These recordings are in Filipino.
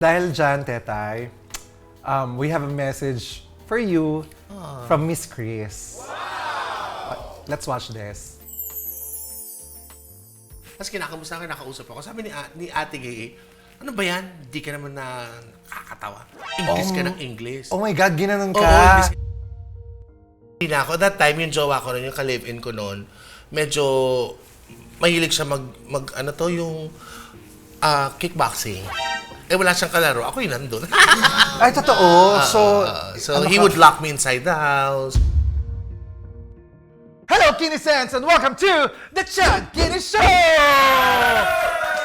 Dahil dyan, Tetay, we have a message for you from Miss Chris. Let's watch this. Tapos kinakamusta ka, nakausap ako. Sabi ni Ate Gay, ano ba yan? Hindi ka naman na kakatawa. English ka ng English. Oh my God, ginanon Oo, ka. Hindi na ako. That time, yung jowa ko rin, yung ka-live-in ko noon, medyo mahilig siya yung kickboxing. Eh, wala siyang kalaro. Ako yung nandun. Ay, totoo. So he would lock me inside the house. Hello, Kinisens, and welcome to the Chad Kinis Show!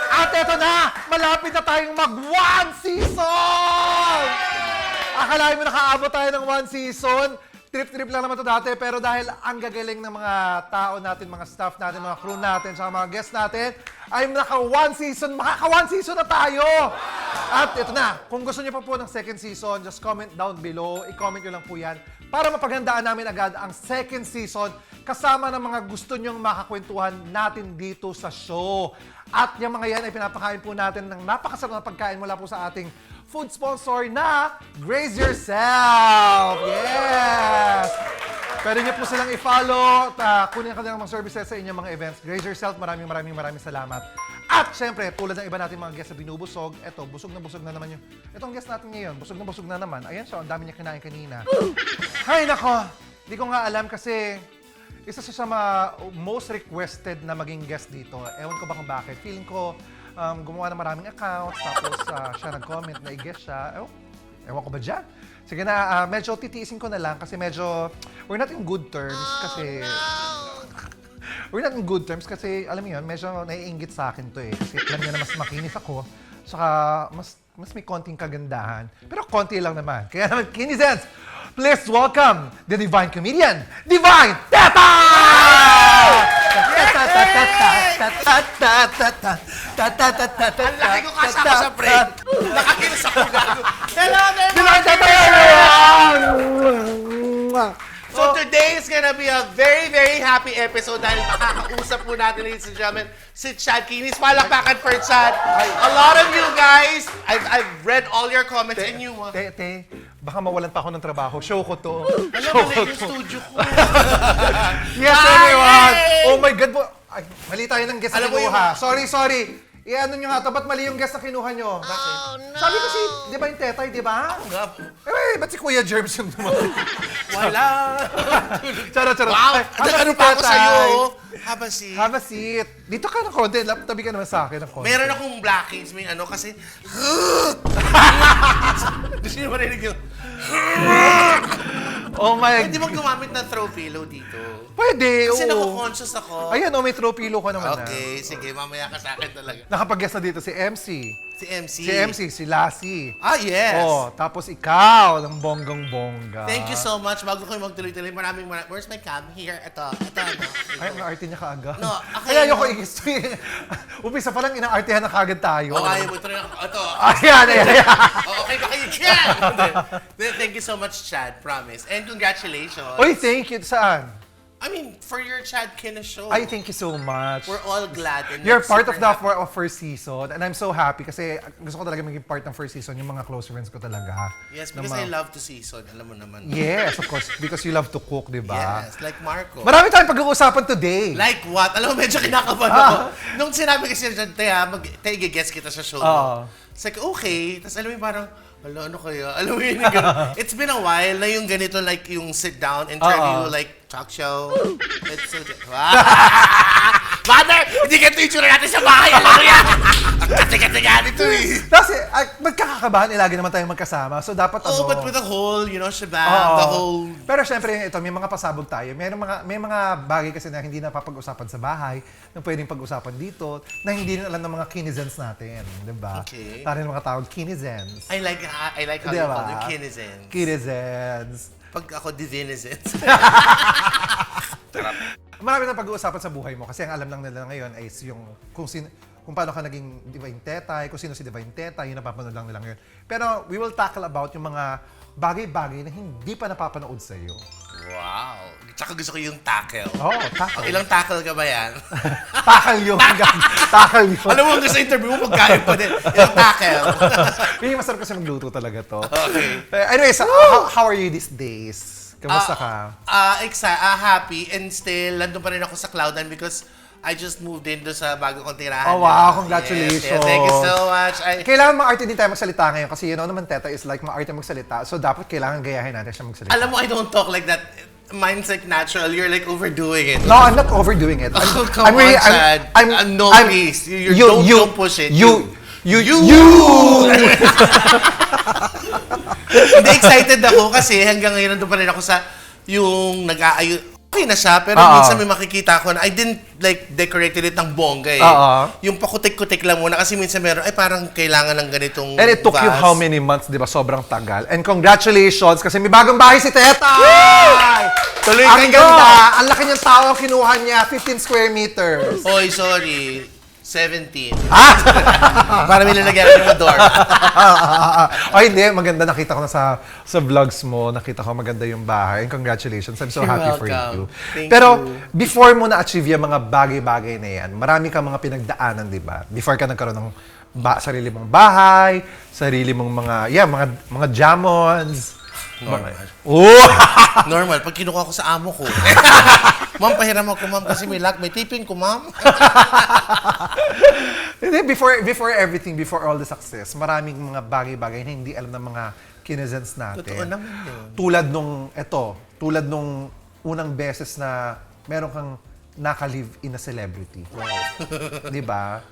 At eto na, malapit na tayong mag-one season! Akalain mo nakaabot tayo ng one season? Trip-trip lang naman ito dati, pero dahil ang gagaling ng mga tao natin, mga staff natin, mga crew natin, saka mga guests natin, ay naka-one season, makaka-one season na tayo! At ito na, kung gusto niyo pa po ng second season, just comment down below, i-comment nyo lang po yan para mapaghandaan namin agad ang second season kasama ng mga gusto nyong makakwentuhan natin dito sa show. At yung mga yan ay pinapakain po natin ng napakasarap na pagkain mula po sa ating food sponsor na Graze Yourself! Yes! Pwede niyo po silang i-follow at kunin ang kanilang mga services sa inyong mga events. Graze Yourself, maraming salamat. At syempre, tulad ng iba nating mga guests na binubusog, eto, busog na naman yung... Itong guest natin ngayon, busog na naman. Ayan siya, ang dami niya kinain kanina. Hay nako! Di ko nga alam kasi isa siya sa mga most requested na maging guest dito. Ewan ko ba kung bakit. Feeling ko gumawa ng maraming accounts, tapos siya nag-comment na i-guest siya. Ewan ko ba dyan? Sige na, medyo titiisin ko na lang kasi medyo we're not in good terms kasi... We're not in good terms kasi, alam mo yun, medyo naiinggit sa akin to eh. Kasi alam niya na mas makinis ako, saka mas may konting kagandahan. Pero konti lang naman. Kaya naman, Kinisens, please welcome the divine comedian, Divine Teta! Ang laki ko kasi ako sa break. Nakakinis ako gago. Hello, Divine Teta! So today is gonna be a very, very happy episode dahil makakausap po natin, ladies and gentlemen, si Chad Kinis. Palakpakan for Chad. A lot of you guys, I've read all your comments and you... Baka mawalan pa ako ng trabaho. Show ko to. Alam mo na yung studio ko. Yes, everyone! Oh my God! Ay, mali tayo ng guest na Alam mo kinuha. Sorry. I-ano nyo nga to, ba't mali yung guest na kinuha nyo? Bakit? Sabi ko si, di ba yung Tetay, di ba? Nga po. Ba't si Kuya Jerms yung naman? Wala. Charot. Wow! Ano pa ako sa'yo? Have a seat. Dito ka ng konti. Tabi ka naman sa akin ng konti. Meron akong blackings, may ano kasi... Gusto niyo marinig yung... Oh my... Hindi mo gumamit ng throw pillow dito. Pwede, Kasi oo. nako-conscious ako. Ayan, may throw pillow ko naman Okay, sige, mamaya ka sa akin talaga. Nakapag-guest na dito si MC. Si MC. Si MC, si Lassie. Ah, yes. Oh, tapos ikaw, ng bonggang-bongga. Thank you so much. Bago ko magtuloy-tuloy, maraming... Where's my cam? Here, ito. Ano? Ay, ang arte niya kaagad. No, okay, Kaya ayoko no. i-gusto Umpisa pa lang, inaartehan na kaagad tayo. O, ayaw mo. Ito. Ayan. Okay ba kayo dyan? Thank you so much, Chad. Promise. And congratulations. Oy, thank you. Saan? I mean, for your Chad Kinis show. Ay, thank you so much. We're all glad. And You're part super of the happy. first season and I'm so happy kasi gusto ko talaga maging part ng first season, yung mga close friends ko talaga. Yes, because I love to season. Alam mo naman. Yes, of course. Because you love to cook, di ba? Yes, like Marco. Marami tayong pag-uusapan today. Like what? Alam mo, medyo kinakabahan ako. Nung sinabi kasi dyan, i-guess kita sa show mo. It's like, okay. Tapos alam mo yung parang, ano kaya? Alam mo yun yung gano'n. It's been a while na yung ganito, like yung sit down, interview, like talk show. It's so... Mother! Hindi ganito yung tsura natin sa bahay. Alam mo yan! Ang kasi nga nito eh. Kasi magkakakabahan, lagi naman tayong magkasama. So dapat Oh, but with the whole, shebang, the whole... Pero syempre, ito, may mga pasabog tayo. May mga bagay kasi na hindi napapag-usapan sa bahay, na pwedeng pag-usapan dito, na hindi rin alam ng mga kinizens natin. Diba? Okay. Tayo ng mga tawag kinizens. I like how you call them kinizens. Kinizens. Pag ako divinizens. Marami na pag-uusapan sa buhay mo kasi ang alam lang nila ngayon ay yung kung paano ka naging Divine Tetay, kung sino si Divine Tetay, yun napapanood lang nila ngayon. Pero we will tackle about yung mga bagay-bagay na hindi pa napapanood sa iyo. Wow. Tsaka gusto ko yung tackle. Oh, tackle. Ilang tackle ka ba yan? Tackle yun. Tackle yun. Alam mo, hanggang sa interview mo, pagkain pa din. Ilang tackle. Hindi, masarap kasi magluto talaga to. Okay. Anyways, how are you these days? Kamusta ka? Happy and still, nandun pa rin ako sa Cloud9 because I just moved in doon sa bago kong tirahan. Oh, wow. Congratulations. Yes, thank you so much. Kailangan maarte din tayo magsalita ngayon kasi naman Teta is like maarte magsalita. So dapat kailangan gayahin natin siya magsalita. Alam mo, I don't talk like that. Mine's like natural. You're like overdoing it. No, I'm not overdoing it. Oh, come on, Chad. No, please. Don't push it. You! Hindi, excited ako kasi hanggang ngayon nandun pa rin ako sa yung nag-aayos. Okay na siya, pero minsan may makikita ko na I didn't like decorated it ng bongga eh. Yung pakutik-kutik lang muna kasi minsan meron, ay parang kailangan ng ganitong And it took you vase. how many months, di ba? Sobrang tagal. And congratulations kasi may bagong bahay si Teta! Tuloy Ang kayo! ganda! Ang laki niyang tao kinuha niya, 15 square meters. Oy, sorry. 17. Para may lalagyan ng door. Ay, hindi. Maganda. Nakita ko na sa vlogs mo. Nakita ko maganda yung bahay. And congratulations. I'm so You're happy for welcome. you. Thank Pero, you. before mo na-achieve yung mga bagay-bagay na yan, marami kang mga pinagdaanan, di ba? Before ka nagkaroon ng sarili mong bahay, sarili mong mga jamons. Normal. Oh! Normal. Pag kinuha ko sa amo ko. Ma'am, pahiram ako, ma'am, kasi may tipping ko, ma'am. Hindi, before everything, before all the success, maraming mga bagay-bagay na hindi alam ng mga kinezens natin. Totoo naman yun. Tulad nung unang beses na meron kang naka-live in a celebrity. Wow. Di ba?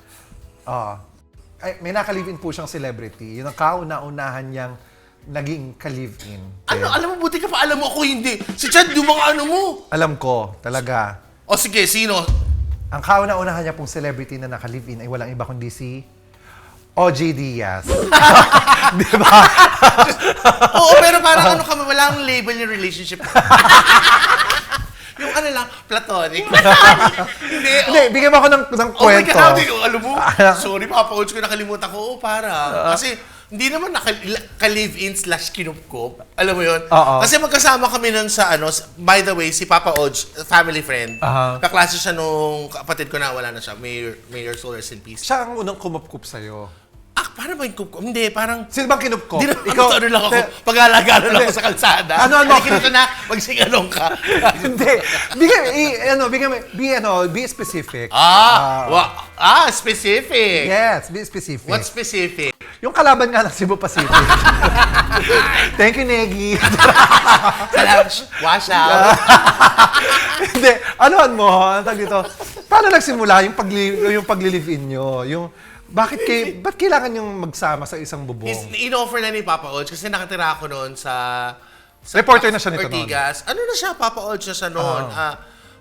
May naka-live in po siyang celebrity. Yun ang kauna-unahan niyang naging ka-live-in. Ano? Alam mo, buti ka pa alam mo ako hindi. Si Chad, yung mga ano mo. Alam ko, talaga. O sige, sino? Ang kauna-unahan niya pong celebrity na naka-live-in ay walang iba kundi si OJ Diaz. Di ba? Oo, pero parang ano kami, walang label yung relationship. Yung ano lang, platonic. Hindi, bigyan mo ako ng Oh my kwento. God, alam mo, sorry, Papa Ods ko, nakalimutan ko. Kasi, hindi naman ka-live-in / kinupkop. Alam mo yun? Kasi magkasama kami nun sa by the way, si Papa Ods, family friend. Kaklase siya nung kapatid ko na wala na siya, Mayor Soul, rest in peace. Siya ang unang kumupkup sa'yo. Paano ba yung kupkop? Hindi, parang... Sino bang kinupkup? Hindi naman, ano lang ako, pag-alagalo lang ako sa kalsada. Ano? Kinito na, magsingalong ka. Hindi. Be specific. Specific. Yes, be specific. What specific? Yung kalaban nga ng Cebu Pacific. Thank you, Negi. Salamat. Wash out. Hindi. Anuhan mo, ang tawag dito, paano nagsimula yung pag-live-in nyo? Ba't kailangan yung magsama sa isang bubong? In-offer na ni Papa Ods kasi nakatira ako noon sa Reporter na siya nito noon. Ortigas. Ano na siya, Papa Ods na siya noon.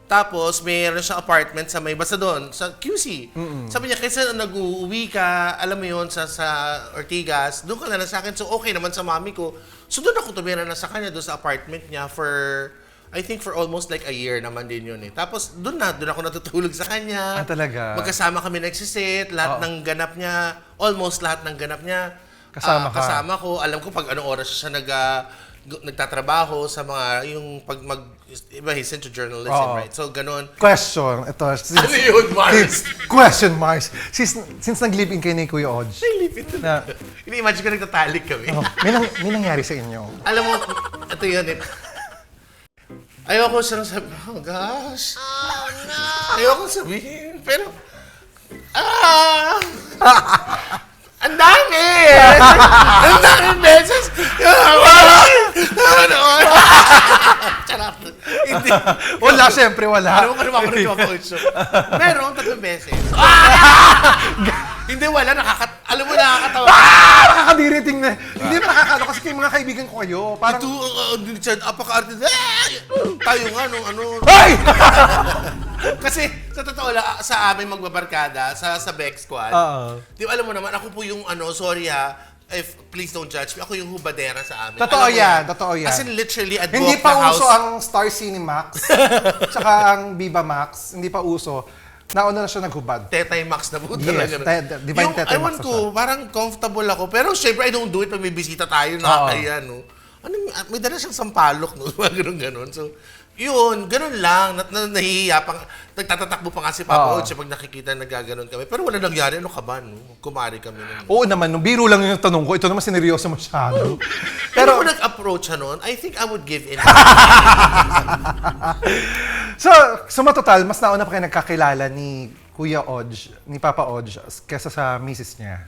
Tapos, mayroon siyang apartment sa may basta doon, sa QC. Sabi niya, kaysa nag-uuwi ka, alam mo yun, sa Ortigas, doon ka na sa akin. So, okay naman sa mami ko. So, doon ako tumira na sa kanya, doon sa apartment niya I think for almost like a year naman din yun eh. Tapos, doon ako natutulog sa kanya. Talaga? Magkasama kami nagsisit, lahat ng ganap niya, almost lahat ng ganap niya. Kasama ka? Kasama ko. Alam ko pag anong oras siya nagtatrabaho sa mga, iba, he's into journalism, right? So, ganun. Question. Ito. Ano yun, Mars? Question, Mars. Since nag-live-in kayo ni Kuya Odge. Nilipit na. Ini-imagine ko nagtatalik kami. May nangyari sa inyo. Alam mo, ito yun eh. Ayoko siyang sabihin, oh gosh. Oh no! Ayoko sabihin, pero, ang dami! Ang daming beses! Charot. Hindi. Wala, syempre wala. Alam mo kung ano ako nito? Meron, 3 beses. Hindi, wala. Alam mo, nakakatawa. Nakakadiriting na. Hindi na nakakano kasi kayo mga kaibigan ko kayo. Parang... Ito, apaka-arte. Tayo nga, ano. Ay! Kasi, sa totoo lang, sa amin magbabarkada, sa Bex Squad, di ba, alam mo naman, ako po yung, sorry ha, please don't judge me, ako yung hubadera sa amin. Totoo Alam mo yan, totoo yan. As in, literally, I'd Hindi walk the pa house. uso ang Star Cinemax, tsaka ang Viva Max. Hindi pa uso. Nauna na siya naghubad. Tetay Max na po Yes, talaga. Divine Tetay Max Ewan ko, parang comfortable ako. Pero syempre, I don't do it pag may bisita tayo. Nakakaya, no? may dala siyang sampalok, no? Ganun. So, yun, ganun lang. Nahihiya pa. Nagtatatakbo pa nga si Papa Ocho pag nakikita nagaganon kami. Pero wala nangyari. Ano ka ba, no? Kumari kami nun. Oo naman, nung biro lang yung tanong ko. Ito naman sineryoso masyado. Pero kung nag-approach siya noon, I think I would give in. So, sa matotal, mas nauna pa kayo nagkakilala ni Kuya Odge, ni Papa Odge, kesa sa misis niya.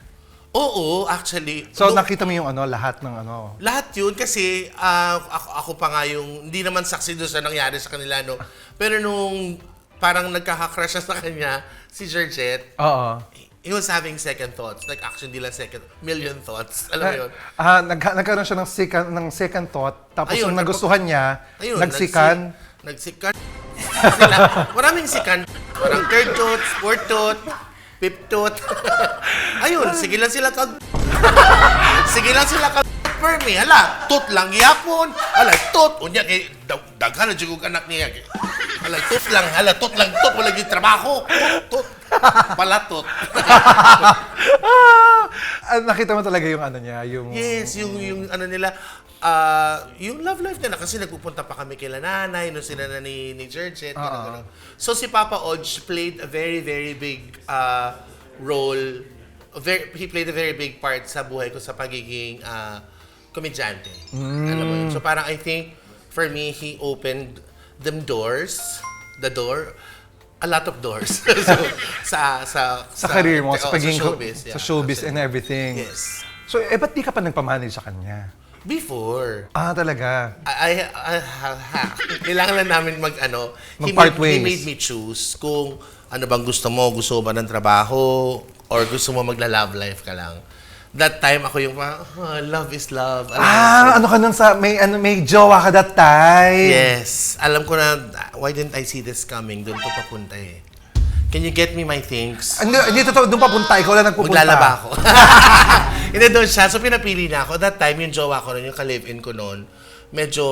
Oo, actually. So, nakita mo yung lahat ng Lahat yun kasi ako pa nga yung, hindi naman saksi doon sa nangyari sa kanila, no? Pero nung parang nagkaka-crush siya sa kanya, si Georgette, Oo. he was having second thoughts. Like, actually, hindi lang million thoughts. Alam mo yun? Nagkaroon siya ng second thought, tapos Ayun, yung nagustuhan niya, Ayun, nagsikan. Nagsikan. Sila. Maraming sikan. Parang third thought, fourth thought, fifth thought. Ayun, sige lang sila per me. Hala, tot lang yapon. Hala, tot. Unya kay daghan na jugog anak niya. Hala, tot lang. Wala gyud trabaho. Tot. Palatot. Nakita mo talaga yung niya, yung... Yes, yung ano nila, yung love life nila kasi nagpupunta pa kami kila nanay, no sila na ni Georgette, gano'n. So si Papa Odge played a very, very big role. He played a very big part sa buhay ko sa pagiging komedyante. Alam mo yun? So parang I think, for me, he opened them doors, a lot of doors. So, sa career mo, sa pagiging showbiz, sa showbiz and everything. Yes. So, ba't di ka pa nagpamanage sa kanya? Before. Talaga? Kailangan lang namin Mag-part ways. He made me choose kung ano bang gusto mo ba ng trabaho or gusto mo magla-love life ka lang. That time ako yung love is love. Ano ka nun sa, may jowa ka that time? Yes. Alam ko na, why didn't I see this coming? Doon ko papunta eh. Can you get me my things? Hindi totoo, doon papunta, ikaw lang nagpupunta. Maglalaba ako. Hindi doon siya. So pinapili na ako. That time, yung jowa ko nun, yung ka-live-in ko nun, medyo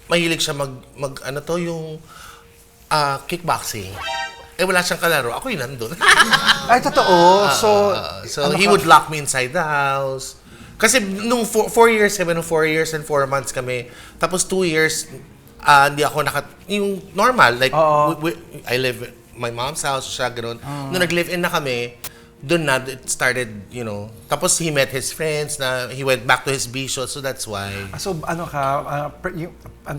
mahilig siya yung kickboxing. Wala siyang kalaro. Ako yung nandun. Ay, totoo. So he would lock me inside the house. Kasi nung 4 years and 4 months kami, tapos 2 years, hindi ako yung normal, like, I live in my mom's house, siya gano'n. Nung nag-live-in na kami, doon na it started, tapos he met his friends, na he went back to his bisho, so that's why. So,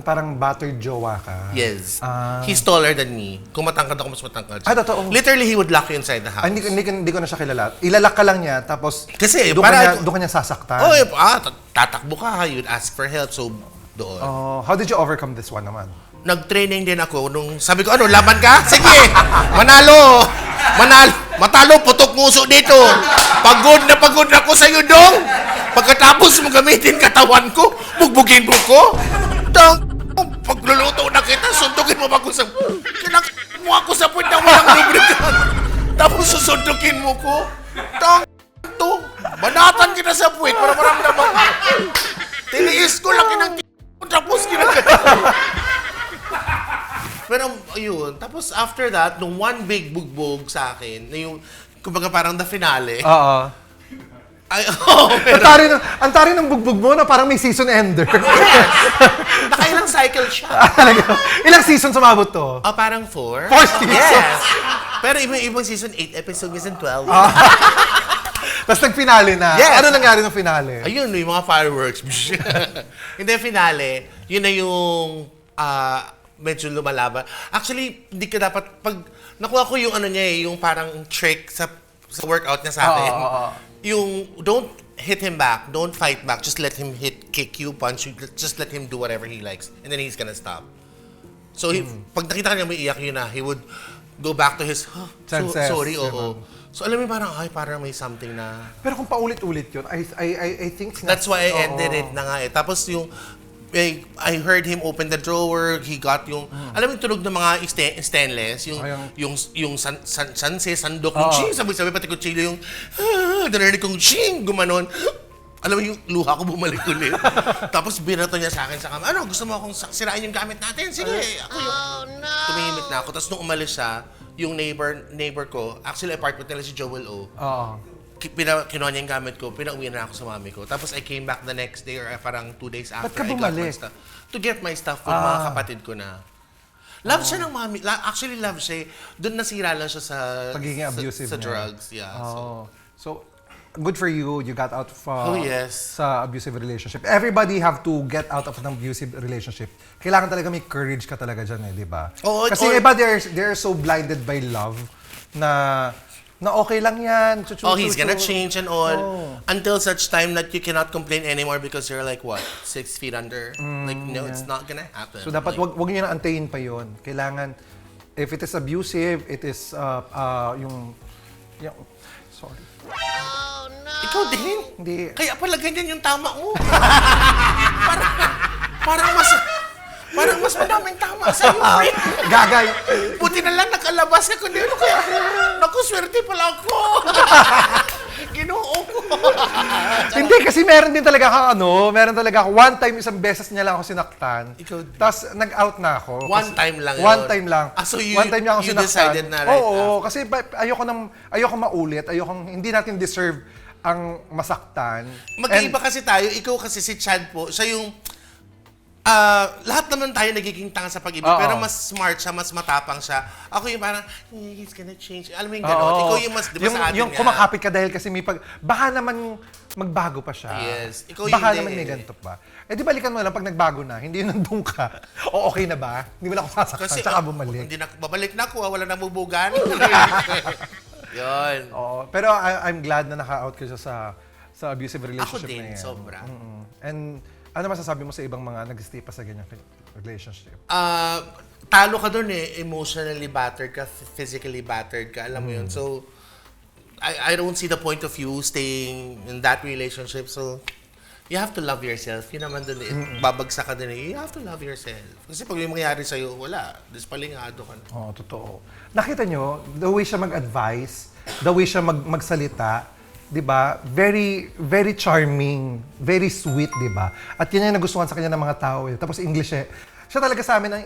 parang battered jowa ka? Yes. He's taller than me. Kung matangkad ako, mas matangkad siya. Totoo. Literally, he would lock you inside the house. Hindi ko na siya kilala. Ilalak ka lang niya, tapos kasi, doon ka niya sasaktan. Tatakbo ka, you'd ask for help, so doon. How did you overcome this one naman? Nag-training din ako nung sabi ko, laban ka? Sige, matalo, putok nguso dito. Pagod na ako sa'yo, dong. Pagkatapos mo gamitin katawan ko, bugbugin mo ko. Pagluluto na kita, sundukin mo ako sa... mo ako sa puwet na walang lubricant. Tapos susundukin mo ko. Banatan kita sa puwet para maramdaman ko. Tiniis ko lang tapos ginagawa. Pero, ayun. Tapos, after that, nung one big bugbog sa akin, na yung, kumbaga parang the finale. Oo. Pero, Ang tari ng bugbog mo na parang may season ender. yes! Nakailang cycle siya. Ilang season sumabot to? Parang 4. 4 seasons? Yes! Pero ibang season 8 episode, season 12. Tapos nag-finale na. Yes. Ano nangyari ng finale? Ayun, yung mga fireworks. Hindi, finale, yun na yung medyo lumalaban. Actually, hindi ka dapat, pag nakuha ko yung yung parang trick sa workout niya sa akin. Yung, don't hit him back, don't fight back, just let him kick you, punch you, just let him do whatever he likes, and then he's gonna stop. So, pag nakita ka niya may iyak yun na, he would go back to his, sorry, oo. So, alam mo parang may something na... Pero kung paulit-ulit yun, I think... That's why I ended it na nga eh. Tapos yung, I heard him open the drawer, he got yung, alam mo yung tunog ng mga stainless, yung sanse, sandok, yung ching, sabi pati kutsilyo yung, narinig kong ching, gumanon. Alam mo yung luha ko bumalik ulit. Tapos binato niya sa akin sa kama, gusto mo akong sirain yung gamit natin? Sige, ako yung, tumihimik na ako. Tapos nung umalis siya, yung neighbor ko, actually apartment nila si Joel O. kinuha niya yung gamit ko, pinauwi na ako sa mami ko. Tapos I came back the next day or parang 2 days after. Ba't ka I got my bumalik? stuff. To get my stuff with mga kapatid ko na. Love siya ng mami. Actually, love siya. Doon nasira lang siya sa Pagiging abusive sa niya. drugs. Yeah. So, good for you. You got out of Oh, yes. sa abusive relationship. Everybody have to get out of an abusive relationship. Kailangan talaga may courage ka talaga dyan di ba? Oo, Kasi or- iba, they're so blinded by love na okay lang yan. He's gonna change and all. Until such time that you cannot complain anymore because you're like, what? 6 feet under? No, it's not gonna happen. So dapat Like, wag niyo na antayin pa yon. Kailangan, if it is abusive, it is yung sorry. ikaw din. Hindi. Kaya pala ganyan yung tama mo. parang mas madaming tama sa'yo, friend. Gagay. Buti na lang nakalabas ka kundi ano kaya. Naku, swerte pala ako. Ginoo ko. Hindi, kasi meron din talaga meron talaga ako. One time, isang beses niya lang ako sinaktan. Ikaw din. Tapos nag-out na ako. One time lang One yun? time lang. So One time niya ako you sinaktan. decided na right Oo, kasi ayoko maulit. Hindi natin deserve ang masaktan. Magkaiba kasi tayo. Ikaw kasi si Chad po, siya yung lahat naman tayo nagiging tanga sa pag-ibig, Oo. pero mas smart siya, mas matapang siya. Ako yung parang, he's gonna change. Alam mo yung gano'n? Ikaw yung mas, di ba sa atin yung nga? kumakapit ka dahil kasi baka naman magbago pa siya. Yes. Ikaw baka hindi naman may eh. ganito pa. Eh di balikan mo lang pag nagbago na, hindi yun nandun ka. O okay na ba? Hindi mo na ako sasaktan, tsaka bumalik. Hindi na, babalik na ako, wala na bubugan. Yun. Oo, pero I'm glad na naka-out ka siya sa abusive relationship Ako din, na yan. sobra. And ano masasabi mo sa ibang mga nag-stay pa sa ganyang relationship? Talo ka dun eh. Emotionally battered ka, physically battered ka. Alam mo yun. So, I don't see the point of you staying in that relationship. So, you have to love yourself. Yun naman dun eh. Babagsak ka dun eh. You have to love yourself. Kasi pag yung mangyayari sa'yo, wala. Dispalingado ka na. Oo, totoo. Nakita nyo, the way siya mag-advise, the way siya magsalita, di ba? Very, very charming, very sweet, di ba? At yan yung nagustuhan sa kanya ng mga tao eh. Tapos English eh. Siya talaga sa amin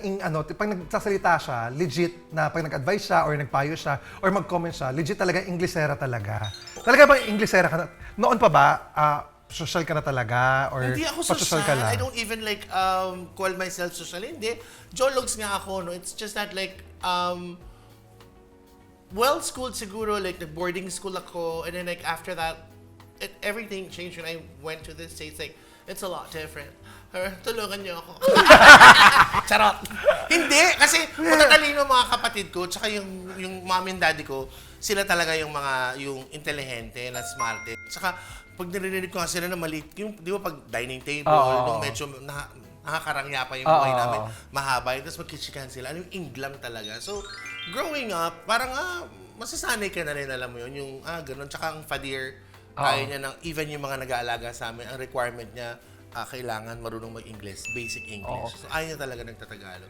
pag nagsasalita siya, legit na pag nag-advise siya or nagpayo siya or mag-comment siya, legit talaga Englishera talaga. Talaga bang Englishera ka na? Noon pa ba, social ka na talaga or Hindi ako pa-social social. ka lang? I don't even like call myself social. Hindi. Jologs nga ako, no? It's just that like well-schooled siguro, like boarding school ako, and then like after that, everything changed when I went to the States. Like, it's a lot different. Tulungan niyo ako. Charot. Hindi, kasi matatalino mga kapatid ko, tsaka yung mom and daddy ko, sila talaga yung intelihente, na smarte. Tsaka, pag narinig ko nga sila na maliit, yung, di ba pag dining table, nung medyo nakakarangya pa yung buhay namin, mahaba yun, tapos magkitsikahan sila, yung inglam talaga. So, growing up, parang masasanay ka na rin, alam mo yun, yung ganun. Tsaka ang Fadir, kaya niya even yung mga nag-aalaga sa amin, ang requirement niya, kailangan marunong mag-English, basic English. So, ayaw niya talaga nagtatagalog.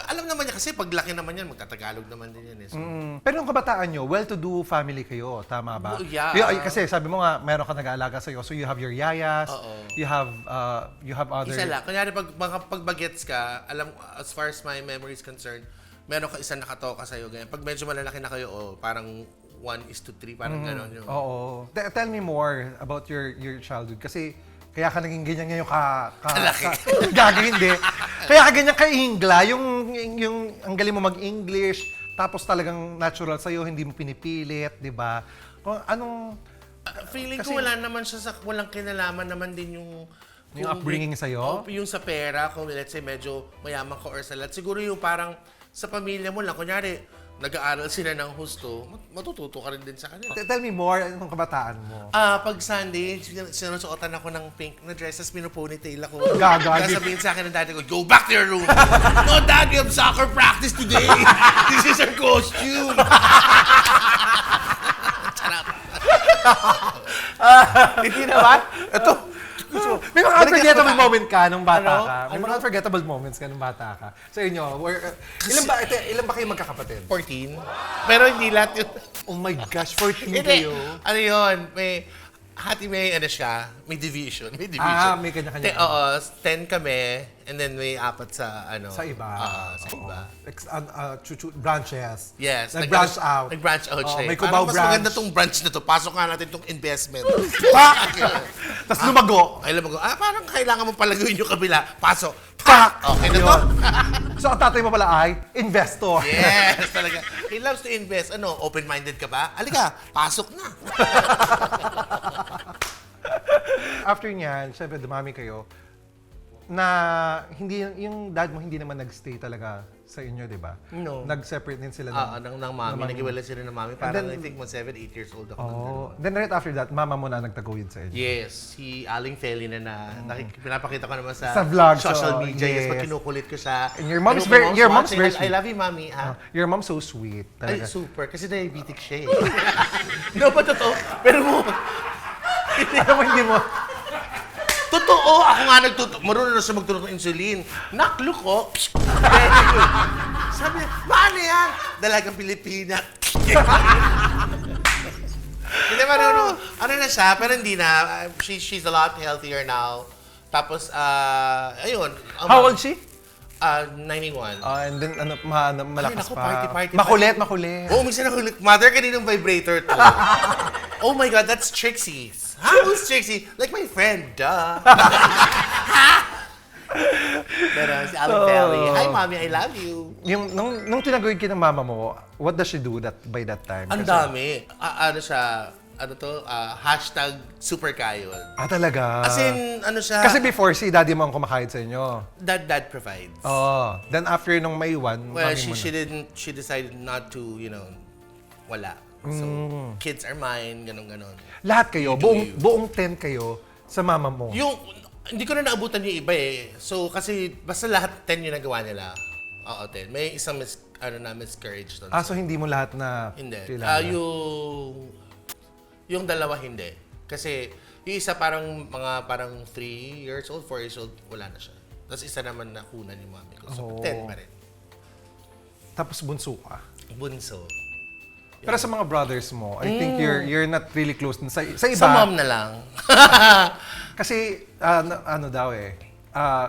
Alam naman niya kasi, paglaki naman yan, magtatagalog naman din yan. So, Pero nung kabataan nyo, well-to-do family kayo, tama ba? Yeah. Kasi sabi mo nga, meron ka nag-aalaga sa'yo. So you have your yayas, you have other... isa lang. Kunyari, pag bagets ka, as far as my memory is concerned, meron ka isang nakatoka sa'yo. Ganyan. Pag medyo malalaki na kayo, parang 1:3, parang gano'n. Yung... Oo. Tell me more about your childhood. Kasi kaya ka naging ganyan ngayon Kalaki. Gagawin, hindi. Kaya ka ganyan ka-ingla, yung ang galing mo mag-English, tapos talagang natural sa'yo, hindi mo pinipilit, di ba? Kung anong... feeling Kasi- ko wala naman siya walang kinalaman naman din yung upbringing sa'yo? Yung sa pera, kung let's say medyo mayaman ka or sa lahat. Siguro yung parang sa pamilya mo lang, kunyari, nag-aaral sila ng husto, matututo ka rin din sa kanila. Tell me more, anong kabataan mo? Pag Sunday, sinusuotan ako ng pink na dress, tapos pinuponytail ako. Gagagi. Sabihin sa akin ng daddy ko, go back to your room. No, dad, we have soccer practice today. This is our costume. Charot. Hindi naman. Ito. May mga unforgettable moment ka nung bata ka. May mga unforgettable moments ka nung bata ka. Sa inyo, ilan ba kayo magkakapatid? 14. Pero hindi lahat yun. Oh my gosh, 14 Hindi. kayo. Ano yun? hati may ano siya, may division. May division. May kanya-kanya. Oo, 10 kami, and then may 4 sa ano. Sa iba. Sa iba. Branches. Yes. Nag-branch out. Nag-branch out siya. May Parang Cubao mas branch. maganda tong branch na to. Pasok nga natin tong investment. Tapos lumago. Ay, alam mo, parang kailangan mo palaguin yung kabila. Pasok. Pak! Okay na to? Yun. So, ang tatay mo pala ay investor. Yes, talaga. He loves to invest. Ano, open-minded ka ba? Halika, pasok na. After niyan, syempre dumami kayo, na hindi yung dad mo hindi naman nagstay talaga sa inyo, di ba? No. Nag-separate din sila Ng mami. Nag-iwalay sila ng mami. Parang I think 7, 8 years old ako. Then right after that, mama mo na nagtaguyod sa inyo. Yes, si Aling Feli na pinapakita ko naman Sa vlog, social so, media. Yes, yes. pag kinukulit ko siya. And your mom's very watching. sweet. I love you, mommy. Your mom's so sweet. Ay, Talaga. super. Kasi diabetic siya eh. No, ba totoo? Pero Alam mo, hindi mo. totoo, ako nga marunong na siya magtulog ng insulin. Naklo ko. Sabi niya, paano yan? Dalagang Pilipina. Hindi marunong. Ano na siya, pero hindi na. She's a lot healthier now. Tapos, ayun. How old she? 91. And then, malakas naku, pa. party. Makulit. Oh, minsan ako, mother, kaninong vibrator to? Oh my God, that's Trixie. Who's Trixie? Like my friend, duh. Pero si Alan Belly, hi mommy, I love you. Yung, nung tinaguyod ka ng mama mo, what does she do by that time? Ang Kasi- dami. Ano siya, hashtag superkayod. Talaga? As in, ano siya, Kasi before, si daddy mo ang kumakahid sa inyo. dad provides. Then after nung May 1, Well, mami mo na. she decided not to, wala. So, kids are mine, ganon. Lahat kayo, You do you. buong 10 kayo sa mama mo. Hindi ko na naabutan yung iba eh. So, kasi basta lahat 10 yung nagawa nila. Oo, 10. May isang miscarriage doon. So hindi mo lahat na Hindi. kilala? Yung dalawa hindi. Kasi yung isa parang 3 years old, 4 years old, wala na siya. Tapos isa naman na kunan yung mami ko. So, 10 pa rin. Tapos bunso ka. Bunso. Pero sa mga brothers mo, I think you're not really close sa iba. Sa mom na lang. Kasi, ano daw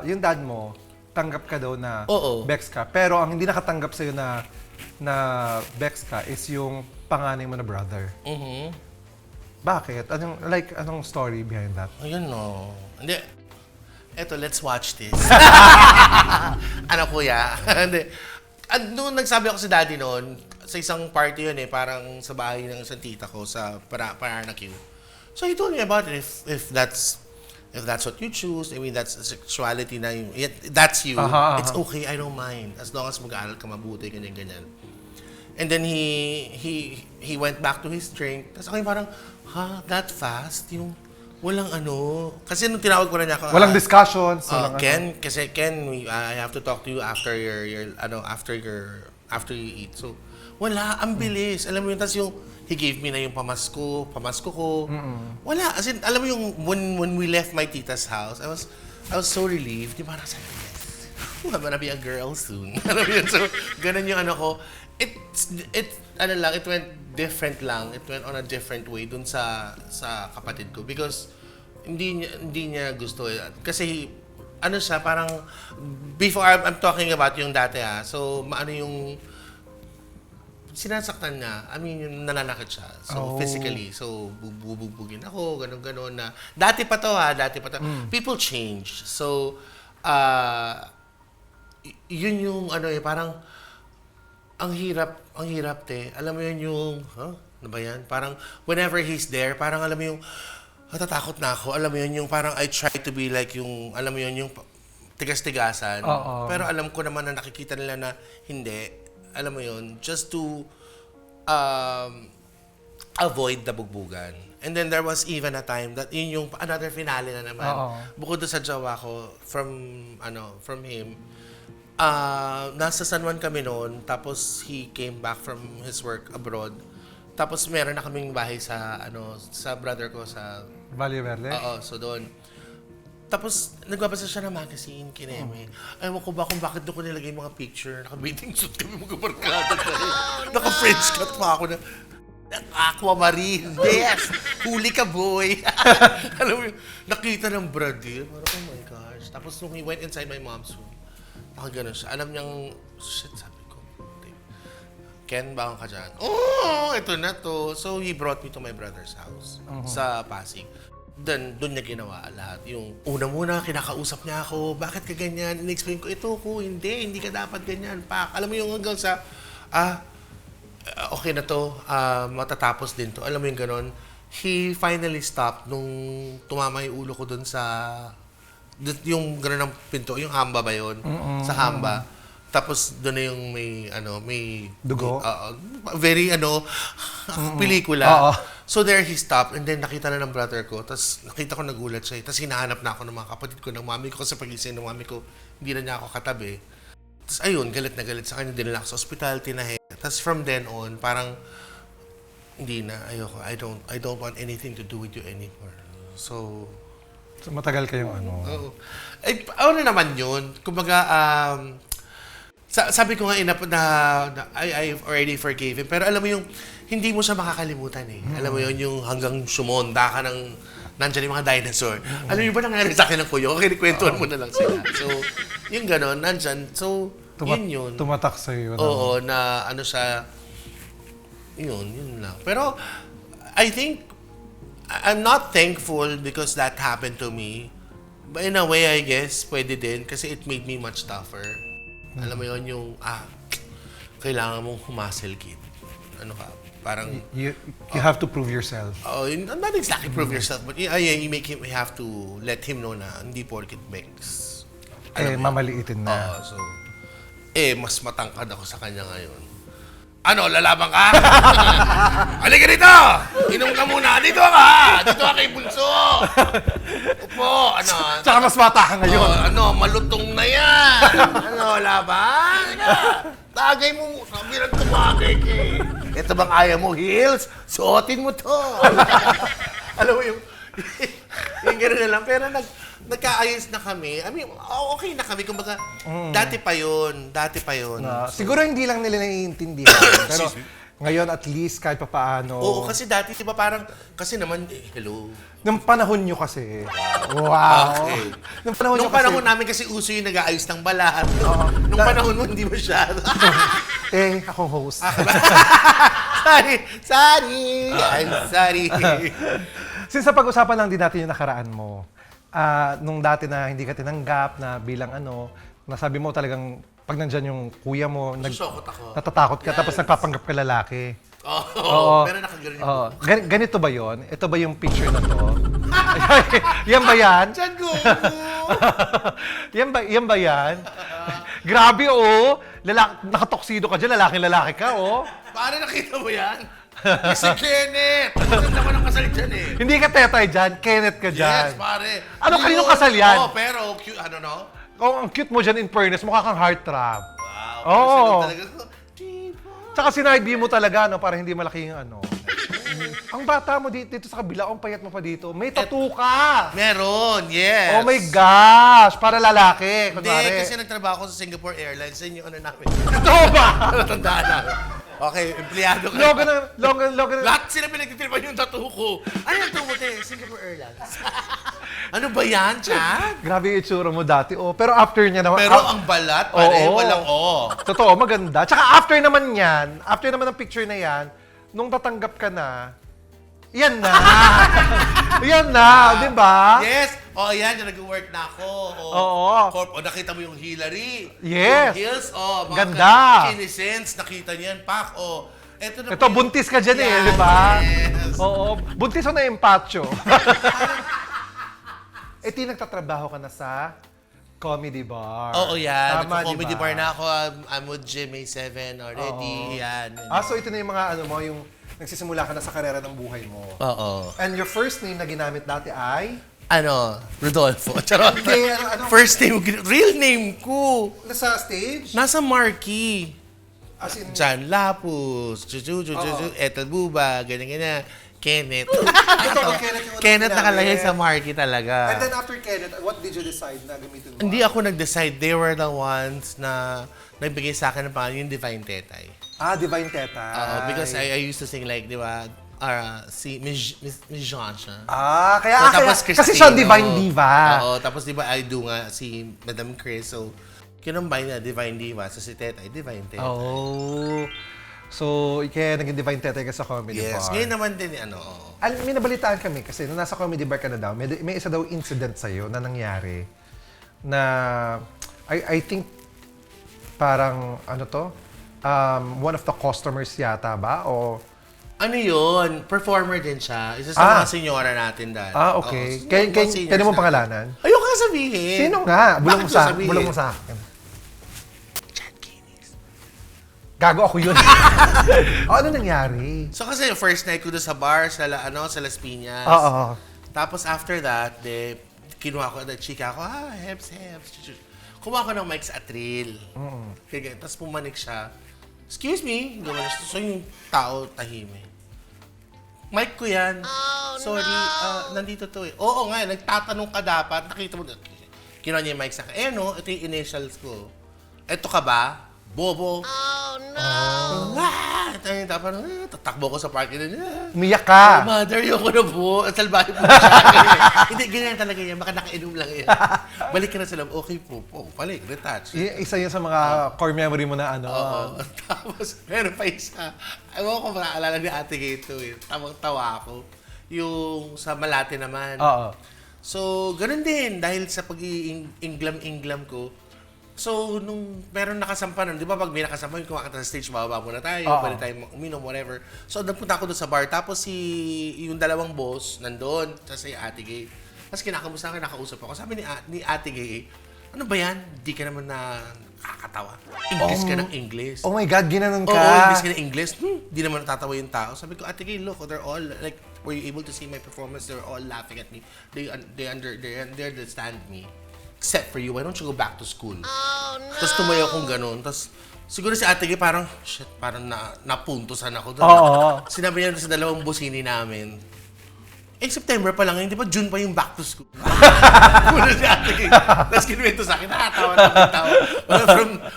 yung dad mo, tanggap ka daw na Oo. Bex ka. Pero ang hindi nakatanggap sa'yo na Bex ka is yung panganay mo na brother. Bakit? Anong story behind that? Ayun no. Hindi. Eto, let's watch this. Ano kuya? Hindi. Noon nagsabi ako sa daddy noon, sa isang party yun parang sa bahay ng isang tita ko sa Paranaqui. So he told me about it. If that's what you choose, I mean that's sexuality na yung, that's you. It's okay, I don't mind. As long as mag-aaral ka mabuti, ganyan. And then he went back to his drink. Tapos ako yung parang, that fast? Yung walang ano. Kasi nung tinawag ko na niya ako, Walang discussions. Ken, kasi Ken, I have to talk to you after after you eat. So, wala, ang bilis. Alam mo yun, tas yung, he gave me na yung pamasko ko. Wala, as in, alam mo yung, when we left my tita's house, I was so relieved. Di ba, nasa yes, I'm gonna be a girl soon. Alam mo yun, so, ganun yung ano ko. It went different lang. It went on a different way dun sa kapatid ko. Because, hindi niya gusto Kasi, ano siya, parang, before, I'm talking about yung dati so, ano yung, sinasaktan niya. I mean, yung nananakit siya. So, physically. So, bubugin ako, ganon na. Dati pa to. People change. So, yun yung, parang, ang hirap, te. Alam mo yun yung, ano ba yan? Parang, whenever he's there, parang alam mo yung, natatakot na ako. Alam mo yun yung, parang I try to be like yung, alam mo yun yung, tigas-tigasan. Pero alam ko naman na nakikita nila na hindi. Alam mo yun, just to avoid the bugbugan. And then there was even a time that yun yung another finale na naman. Bukod doon sa jowa ko, from him, nasa San Juan kami noon, tapos he came back from his work abroad. Tapos meron na kaming bahay sa brother ko sa Valle Verde? Oo, so doon. Tapos, nagbabasa siya ng magazine, kineme. Ayaw ko ba kung bakit doon ko nilagay yung mga picture. Naka-bathing suit kami, mga barkada. Naka-French cut pa ako na. Aquamarine. Yes! Huli ka, boy! Alam mo yun, nakita ng brother. Parang, oh my gosh. Tapos nung he went inside my mom's room, nakaganon siya. Alam niyang, shit, sabi ko. Ken, bakang ka dyan? Oh, ito na to. So, he brought me to my brother's house sa Pasig. Then, doon niya ginawa lahat. Yung una-muna, kinakausap niya ako, bakit ka ganyan? In-explain ko, ito ko, hindi ka dapat ganyan. Pak, alam mo yung hanggang sa, okay na to, matatapos din to. Alam mo yung ganon. He finally stopped nung tumama yung ulo ko doon sa, yung ganon ng pinto, yung hamba ba yun? Sa hamba. Tapos doon na yung may Dugo? Very pelikula. So there he stopped and then nakita na ng brother ko. Tapos nakita ko nagulat siya. Tapos hinahanap na ako ng mga kapatid ko, ng mami ko. Kasi pagising ng mami ko, hindi na niya ako katabi. Tapos ayun, galit na galit sa kanya. Dinala ako sa ospital, tinahe. Tapos from then on, parang hindi na, ayoko. I don't want anything to do with you anymore. So Matagal kayong oo. Ano naman yun? Kumbaga, sabi ko nga I've already forgave him. Pero alam mo yung, hindi mo siya makakalimutan eh. Alam mo yun, yung hanggang sumonda ka ng, nandyan yung mga dinosaur. Alam mo ba nangyari sa akin ng kuyo? Kinikwentuhan mo na lang sila. So, yung gano'n, nandyan. So, yun. Tumatak sa'yo. Oo, na siya, yun lang. Pero, I think, I'm not thankful because that happened to me. But in a way, I guess, pwede din kasi it made me much tougher. Alam mo yun, yung, kailangan mong humustle, kid. Ano ka, parang... You have to prove yourself. Not exactly prove yourself, but you have to let him know na hindi porket Bex. Mamaliitin na. So, mas matangkad ako sa kanya ngayon. Ano, lalaban ka? Halika dito! Inom ka muna. Dito ka! Dito ka kay Bunso! Upo, Tsaka mas bata ka ngayon. Malutong na yan! Laban? Tagay mo. Sabi lang tumagay kay. Ito bang ayaw mo, heels? Suotin mo to. Alam mo yung gano'n na lang. Pero nagkaayos na kami. I mean, okay na kami. Kumbaga, dati pa yun. Siguro hindi lang nila naiintindihan. Pero ngayon at least kahit pa paano. Oo, kasi dati, di ba parang, kasi naman, hello. Nung panahon nyo kasi. Wow. Okay. Nung panahon nyo Nung panahon namin kasi uso yung nag-aayos ng balat. Nung panahon mo, hindi masyado. Akong host. Sorry. I'm sorry. Since sa pag-usapan lang din natin yung nakaraan mo, nung dati na hindi ka tinanggap na bilang nasabi mo talagang pag nandyan yung kuya mo, Susokot ako. natatakot ka, tapos nagpapanggap ka lalaki. Oo. Pero nakagaling ako. Ganito ba yon? Ito ba yung picture na to? Yan ba yan? Diyan ko. yan ba yan? Grabe, nakatoksido ka dyan, lalaki ka, Paano nakita mo yan? Si Kenneth! Ang ganda ko ng kasal dyan eh. Hindi ka tetay dyan, Kenneth ka dyan. Yes, pare. Kaninong kasal yan? Pero cute, no? Ang cute mo dyan in fairness, mukha kang heartthrob. Wow. Oo. Talaga, Tsaka sinaybi mo talaga, para hindi malaki yung Ang bata mo dito sa kabila, ang payat mo pa dito, may tattoo ka! Meron, yes. Oh my gosh! Para lalaki, Hindi, kunwari. kasi nagtrabaho ako sa Singapore Airlines. Yun yung namin. Totoo ba? Natandaan na. Okay, empleyado ka. Logan. Lahat sila pinagtitripan yung tattoo ko. Ano yung tattoo mo, te? Singapore Airlines. Ano ba yan, Chad? Grabe yung itsura mo dati, Pero after niya naman... Pero ang balat, pare, walang Totoo, maganda. Tsaka after naman ng picture na yan, nung tatanggap ka na, yan na. Yan na, di ba? Yes. Yan, yung nag-work na ako. Nakita mo yung Hillary. Yes. Yung heels, mga Ganda. Kinescence, nakita niyan, pak, Ito, buntis ka dyan di ba? Yes. Buntis o na empacho. Ito yung nagtatrabaho ka na sa comedy bar. Yan. Tama, Comedy diba? bar na ako. I'm with GMA7 already. Yan. So ito na yung mga yung nagsisimula ka na sa karera ng buhay mo. Oo. And your first name na ginamit dati ay? Rodolfo. Charot. Hindi, First name, real name ko. Nasa stage? Nasa marquee. As in, John Lapus, Ethel Buba, ganyan. Kenneth. Kenneth nakalagay sa marquee talaga. And then after Kenneth, what did you decide na gamitin mo? Hindi ako nag-decide. They were the ones na nagbigay sa akin ng pangalan yung Divine Tetay. Divine Tetay. Because I used to sing like, di ba, si Miss Jean siya. Kaya, So, tapos kasi siya Christine, Divine Diva. Oo, tapos di ba I do nga si Madam Chris. So, kinumbay na Divine Diva. So, si Tetay, Divine Tetay. So, kaya naging Divine Tetay ka sa comedy Yes. bar. Ngayon naman din, May nabalitaan kami kasi nung nasa comedy bar ka na daw, may isa daw incident sa'yo na nangyari na I think parang one of the customers yata ba? O ano yun? Performer din siya. Isa sa mga senyora natin dati. okay. Oo, Kaya mo pangalanan? Ayoko nga sabihin. Sino nga? Bulong Bakit mo sa, sasabihin? bulong mo sa akin. Gago ako yun. Ano nangyari? So kasi yung first night ko doon sa bar, sa Las Piñas. Oo. Tapos after that, kinuha ko, chika ko, heps. Kumuha ko ng mic sa Atril. Tapos pumanik siya. Excuse me. So yung tao tahimik. Mic ko yan. Sorry, nandito to eh. Oo nga, nagtatanong ka dapat. Nakita mo, kinuha niya yung mic sa akin. Ito yung initials ko. Eto ka ba? Bobo. Tapos tatakbo ko sa parking na. Umiyak ka. Mother, yoko na po. Salbahin po siya. Hindi, ganyan talaga yan. Baka nakainom lang yan. Balik ka na sa loob. Okay po. Balik. Retouch. Isa yun sa mga core memory mo na Oo. Tapos, meron pa isa. Ewan ko, makaalala ni Ate Gato eh. Tawang-tawa ako. Yung sa Malate naman. Oo. So, ganun din. Dahil sa pag-i-inglam ko, so, nung meron nakasampanan, di ba pag may nakasampanan, kumakanta sa stage, bababa muna tayo, pwede tayo uminom, whatever. So, nagpunta ako doon sa bar, tapos yung dalawang boss, nandoon, tapos si Ate Gay. Tapos kinakamusta ako, nakausap ako. Sabi ni Ate Gay, ano ba yan? Di ka naman na nakakatawa. English ka ng English. Oh my God, ginanon ka. Oo, English ka ng English. Di naman natatawa yung tao. Sabi ko, Ate Gay, look, they're all, like, were you able to see my performance? They're all laughing at me. They understand me. Except for you, why don't you go back to school? Oh, no! Tapos tumayo akong ganun. Tapos siguro si Ate Gay parang, shit, parang napuntosan ako doon. Oo. Sinabi niya sa dalawang busini namin, September pa lang, hindi pa June pa yung back to school. Muna si Ate Gay. Tapos kinuwento sa akin, nakatawa.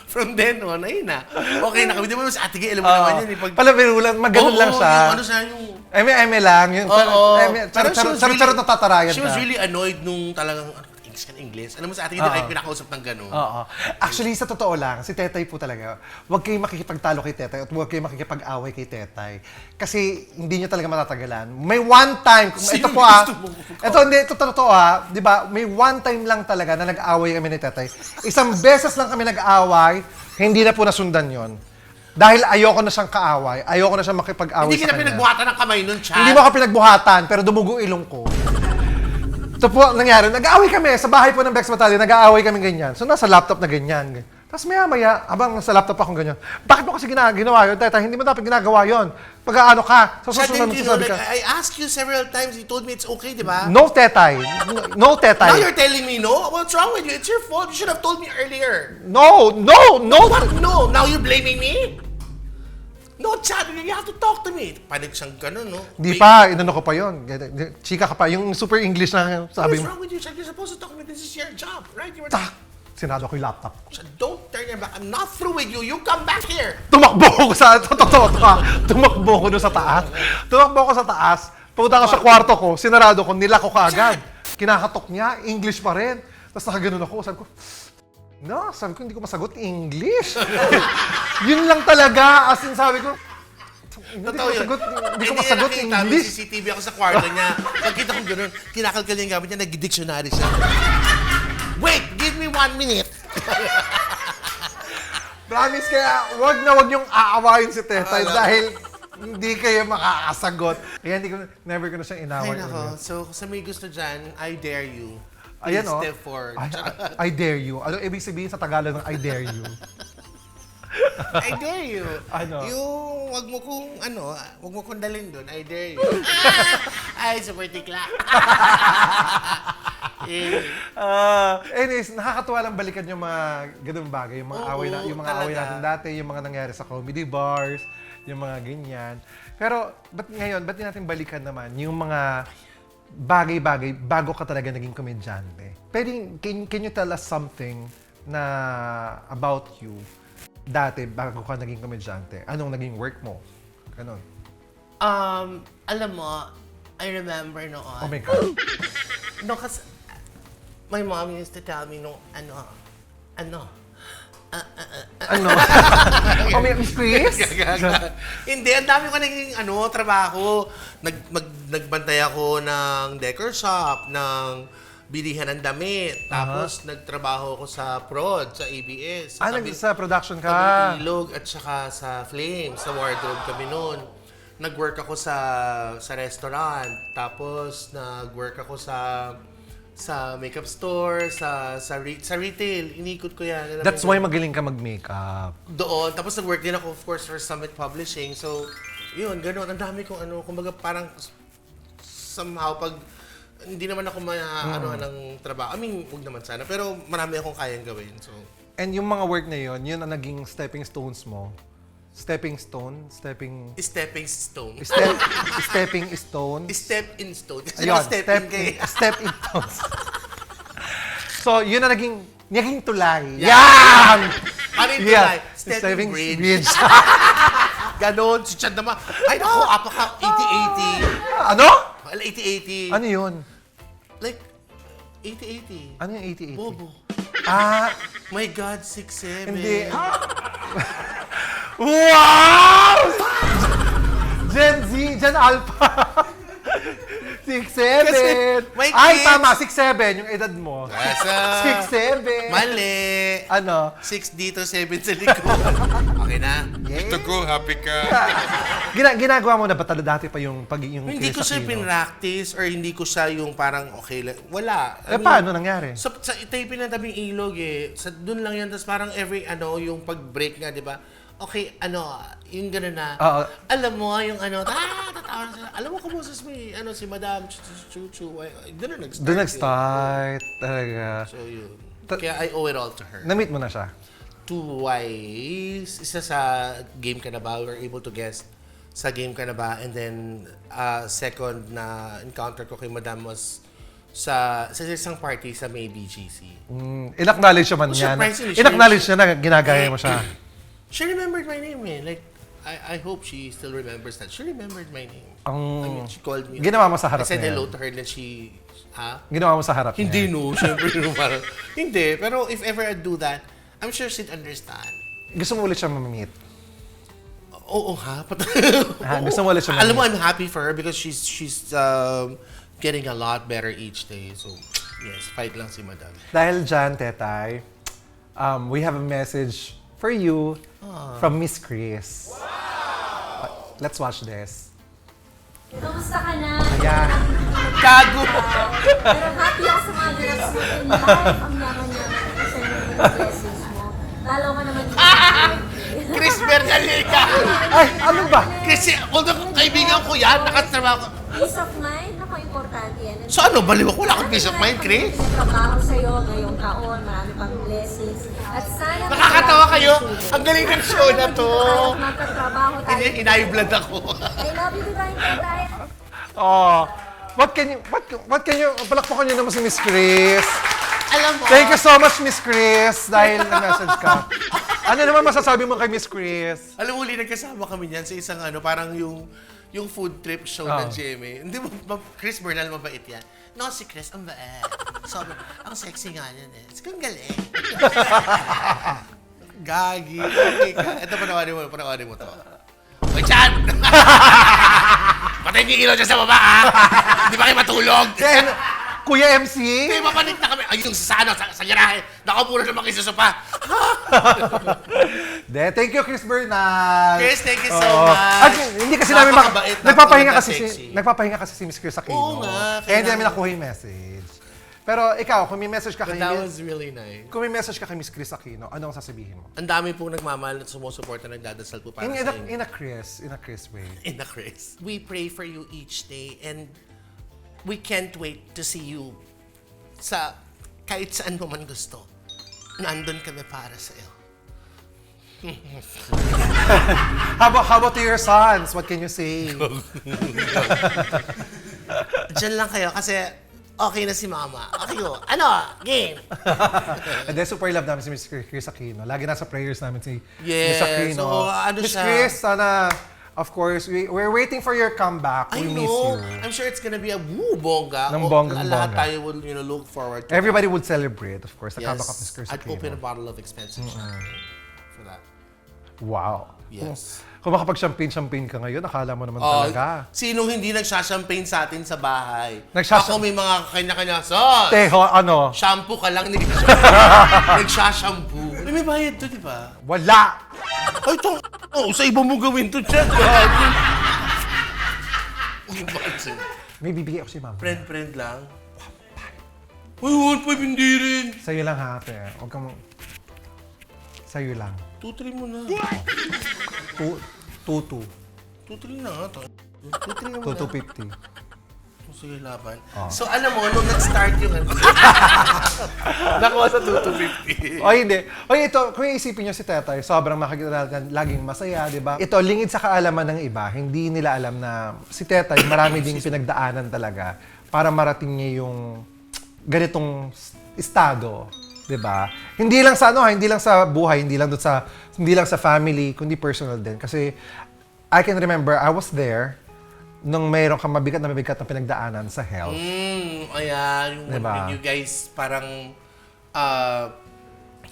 From then on, ayun na. Okay na kami. Di ba si Ate Gay, alam mo naman yun. Palabirulan, maganon lang siya. Yung ano siya, yung... Eme lang. Charot na tatarayan ka. She was really annoyed nung talagang, English. Alam mo sa atin, hindi kayo pinakausap ng gano'n. Oo. Actually, sa totoo lang, si Tetay po talaga, huwag kayong makikipagtalo kay Tetay at huwag kayong makikipag-away kay Tetay. Kasi hindi nyo talaga matatagalan. May one time, ito po ito totoo di ba? May one time lang talaga na nag-away kami ni Tetay. Isang beses lang kami nag-away, hindi na po nasundan yon. Dahil ayoko na siyang kaaway, ayoko na siyang makipag-away hindi sa kanya. Hindi kita pinagbuhatan ng kamay nun, Chad. Hindi mo ako pinagbuhatan, pero dumugo ilong ko. Ito po, nangyari, nag-aaway kami sa bahay po ng Bex Battalion, nag-aaway kami ganyan. So, nasa laptop na ganyan. Tapos maya-maya, abang nasa laptop akong ganyan, bakit mo kasi ginawa yun? Teta, hindi mo dapat ginagawa yun. Pag-ano ka, sa susunod mo sasabi ka. I asked you several times, you told me it's okay, di ba? No, Tetay. No, Tetay. Now you're telling me no? What's wrong with you? It's your fault. You should have told me earlier. No. What? No? Now you're blaming me? No, Chad, you have to talk to me. Panig siyang ganun, no? Di pa, inano ko pa yun. Chika ka pa, yung super English na sabi What's mo. wrong with you, Chad? You're supposed to talk to me. This is your job, right? Sinado ko yung laptop. Chad, don't turn your back. I'm not through with you. You come back here. Tumakbo ko sa, tumakbo ko doon sa taas. Tumakbo ko sa taas. Punta ko sa kwarto ko, sinarado ko, nila ko kaagad. Kinakatok niya, English pa rin. Tapos nakaganon ako, sabi ko, hindi ko masagot English. Yun lang talaga, as in sabi ko, hindi ko masagot nakita, English. May CCTV ako sa kwarto niya. Pagkita ko gano'n, kinakalkal niya yung gamit niya, nag-dictionary siya. Wait, give me 1 minute. Promise, kaya wag niyong aawayin si Tetay dahil hindi kayo makakasagot. Kaya never ko na siyang inaway. Ay nako, so sa may gusto dyan, I dare you. Ayan o. Step forward. I dare you. Ano ibig sabihin sa Tagalog ng I dare you? I dare you. Ano? Yung wag mo kong dalhin doon. I dare you. Ay, super tikla. Anyways, nakakatuwa lang balikan yung mga ganung bagay, yung mga away natin dati, yung mga nangyari sa comedy bars, yung mga ganyan. Pero ba't di natin balikan naman yung mga bagay-bagay bago ka talaga naging komedyante? Can you tell us something na about you dati, bago ka naging komedyante? Anong naging work mo? Ganon. Alam mo, I remember noon. Oh my God. No, kasi my mom used to tell me ano, Ano? Oh, Miss Chris? Hindi, ang dami ko naging trabaho. Nagbantay ako ng decor shop, ng bilihan ng damit. Tapos nagtrabaho ako sa prod, sa ABS. Sa production ka? Sa Ilog at saka sa Flame, sa wardrobe kami noon. Nag-work ako sa restaurant. Tapos nag-work ako sa makeup store, sa retail. Inikot ko yan. That's why magaling ka mag-makeup. Doon. Tapos nag-work din ako, of course, for Summit Publishing. So, yun, gano'n. Ang dami kong kumbaga parang somehow pag hindi naman ako ng trabaho. I mean, huwag naman sana. Pero marami akong kayang gawin. So, And yung mga work na yun ang naging stepping stones mo. Stepping stone? stepping stone. Stepping stone? Step in stone. Kasi Ayun, step in kay. step in stones. So, yun ang naging tulay. Yeah. Yan! Ano yung tulay? Stepping bridge. Ganon, si Chad naman. Ay, naku, apaka 80-80. Ano? 80-80. Ano yun? Like, 80-80. Ano yung 80-80? Bobo. Ah, My God, 6-7. hindi. Wow! Gen Z, Gen Alpha. 6'7". Kasi may Ay, kids. tama, 6'7", yung edad mo. Asa? 6'7". Mali. Ano? 6 dito, 7 sa likod. Okay na? Gusto ko, happy ka. Ginagawa mo na ba talaga dati pa yung Hindi ko siya pinractice or hindi ko siya yung parang okay lang. Wala. I mean, paano nangyari? Sa Itaypin na tabing ilog doon lang yan. Tapos parang every yung pag-break nga, di ba? Okay, yung gano'n na. Oo. Alam mo, yung tatawa na sila. Alam mo, kumoses mo si Madam Chuchu. Doon nag-start. Doon nag-start. Talaga. So, yun. Kaya I owe it all to her. Na-meet mo na siya? Twice. Isa sa Game Ka Na Ba, we were able to guest sa Game Ka Na Ba. And then, second na encounter ko kay Madam was sa isang party sa May BGC. In-acknowledge naman niya. Surprisingly, In-acknowledge niya na ginagaya mo siya. She remembered my name Like, I hope she still remembers that. She remembered my name. I mean, she called me. Ginawa mo sa harap I said niya. hello to her and then she, Ginawa mo sa harap Hindi niya. no, syempre no, parang, hindi. Pero if ever I do that, I'm sure she'd understand. Gusto mo ulit siya ma-meet? Oo ha. Gusto mo ulit siya Alam mo, ma-meet? I'm happy for her because she's getting a lot better each day. So, yes, fight lang si Madam. Dahil dyan, Tetay, we have a message for you from Miss Chris. Let's watch this. Kamusta ka na? Yeah. Gago! Pero happy ako sa mga girls mo in life. Ang yaman-yaman ko sa mga blessings mo. Lalo ka naman yung Chris Bernalica! Ay, ano ba? Kasi, although kung kaibigan ko yan, nakatrabaho ko. peace of mind. Ako, importante yan. So ano, baliw ako? Wala kang peace of mind, Chris? Trabaho sa'yo ngayong taon. Marami pang blessings. At sana... Nakakatawa kayo? Ang galing ng show na to! Magkatrabaho tayo. Inaiblad ako. I love you, Divine Tatay. Oh, what can you, palakpakan niyo naman si Miss Chris. Alam mo, Thank you so much, Miss Chris, dahil na-message ka. Ano naman masasabi mo kay Miss Chris? alam mo, nagkasama kami niyan sa isang parang yung food trip show ng GMA. Hindi mo, Chris Bernal, mabait yan. No, si Chris, ang bait. Sabi, ang sexy nga yan eh. Sige, ang galing. Gagi. Okay ka. Ito, panoorin mo to. Oy, Chan! Patayin niyo yung ilaw dyan sa baba, ha? Hindi ba kayo matulog? Then, Kuya MC? Hindi, mapanik na kami. Ay, yung sa garahe. Nakapuro naman kayo sa sopa. Thank you, Chris Bernal. Chris, thank you so Oo. much. At hindi kasi namin Napakabait, nagpapahinga napakaganda, kasi si Miss Chris Aquino. Oo nga, Kaya hindi kailangan. namin nakuha yung message. Pero ikaw, kung may message ka But kay that was really nice. kung may message ka kay Miss Chris Aquino, ano ang sasabihin mo? Ang dami pong nagmamahal at sumusuporta, nagdadasal po para In sa inyo. a Chris way. In the Chris. We pray for you each day and we can't wait to see you sa kahit saan mo man gusto. Nandun kami para sa iyo. How about to your sons? What can you say? Diyan lang kayo kasi okay na si Mama. Okay ko. Ano? Game! And then, super love namin si Miss Chris Aquino. Lagi nasa prayers namin si Yes. Miss Aquino. So, ano Miss siya? Chris, sana, of course, we're waiting for your comeback. I We miss know. you. I'm sure it's gonna be a bongga. Ng bonggang Lahat bongga. tayo will, look forward to Everybody would celebrate, of course, the that. comeback of Miss Chris I'd open a Aquino. bottle of expensive champagne for that. Wow. Yes. Kung makapag-champagne ka ngayon, akala mo naman talaga. Sinong hindi nagsasampagne sa atin sa bahay? Nagsasam- Ako may mga kanya-kanya sauce. Teho, ano? Shampoo ka lang, nagsashampoo. May bayad to, di ba? Wala! Ay, sa iba mo gawin to, Chad. May bibigay ako si Mama. Friend lang. Uy, 1.5 hindi rin. Sa'yo lang ha, ate. Huwag kang... Sa'yo lang. 2-3 mo na. 2-2. 2-3 na nga to. 2-3 na mo na. 2-250. Sige, laban. So, alam mo, nung nag-start yung ano, nakuha sa 2-250. O hindi. O ito, kung iisipin nyo si Tetay, sobrang makikita natin, laging masaya, di ba? Ito, lingid sa kaalaman ng iba, hindi nila alam na si Tetay, marami ding pinagdaanan talaga para marating niya yung ganitong estado, di ba? Hindi lang sa ano, hindi lang sa buhay, hindi lang sa family, kundi personal din. Kasi I can remember, I was there nung mayroon kang mabigat na pinagdaanan sa health. Ayan, yung Diba? when you guys parang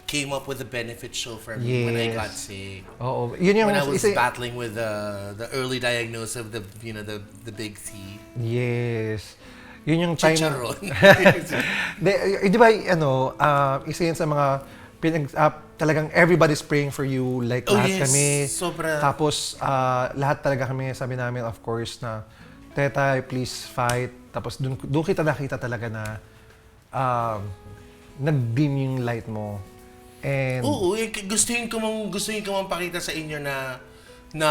came up with a benefit show for me when I got sick. Oo. Yun yung When I was isa- battling with the early diagnosis of the big C. Yes. Yun yung time. Chicharon. Di ba, ano, isa yun sa mga talagang everybody's praying for you. Like, Oh, lahat yes. kami. Sobra. Tapos, lahat talaga kami, sabi namin, of course, na, Tetay, please fight. Tapos, doon kita nakita talaga na nag-dim yung light mo. And, Oo, gustuhin ko mang pakita sa inyo na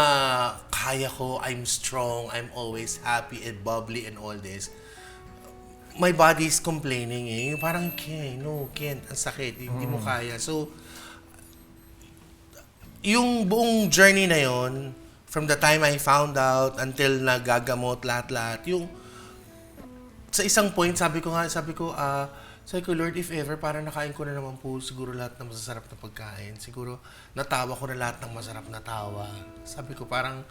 kaya ko, I'm strong, I'm always happy and bubbly and all this. My body's complaining eh. Yung parang, can't, ang sakit, hindi mo kaya. So, yung buong journey na yon, from the time I found out until nagagamot lahat-lahat, yung sa isang point, sabi ko, Lord, if ever, parang nakain ko na naman po siguro lahat ng masasarap na pagkain. Siguro, natawa ko na lahat ng masarap na tawa. Sabi ko, parang,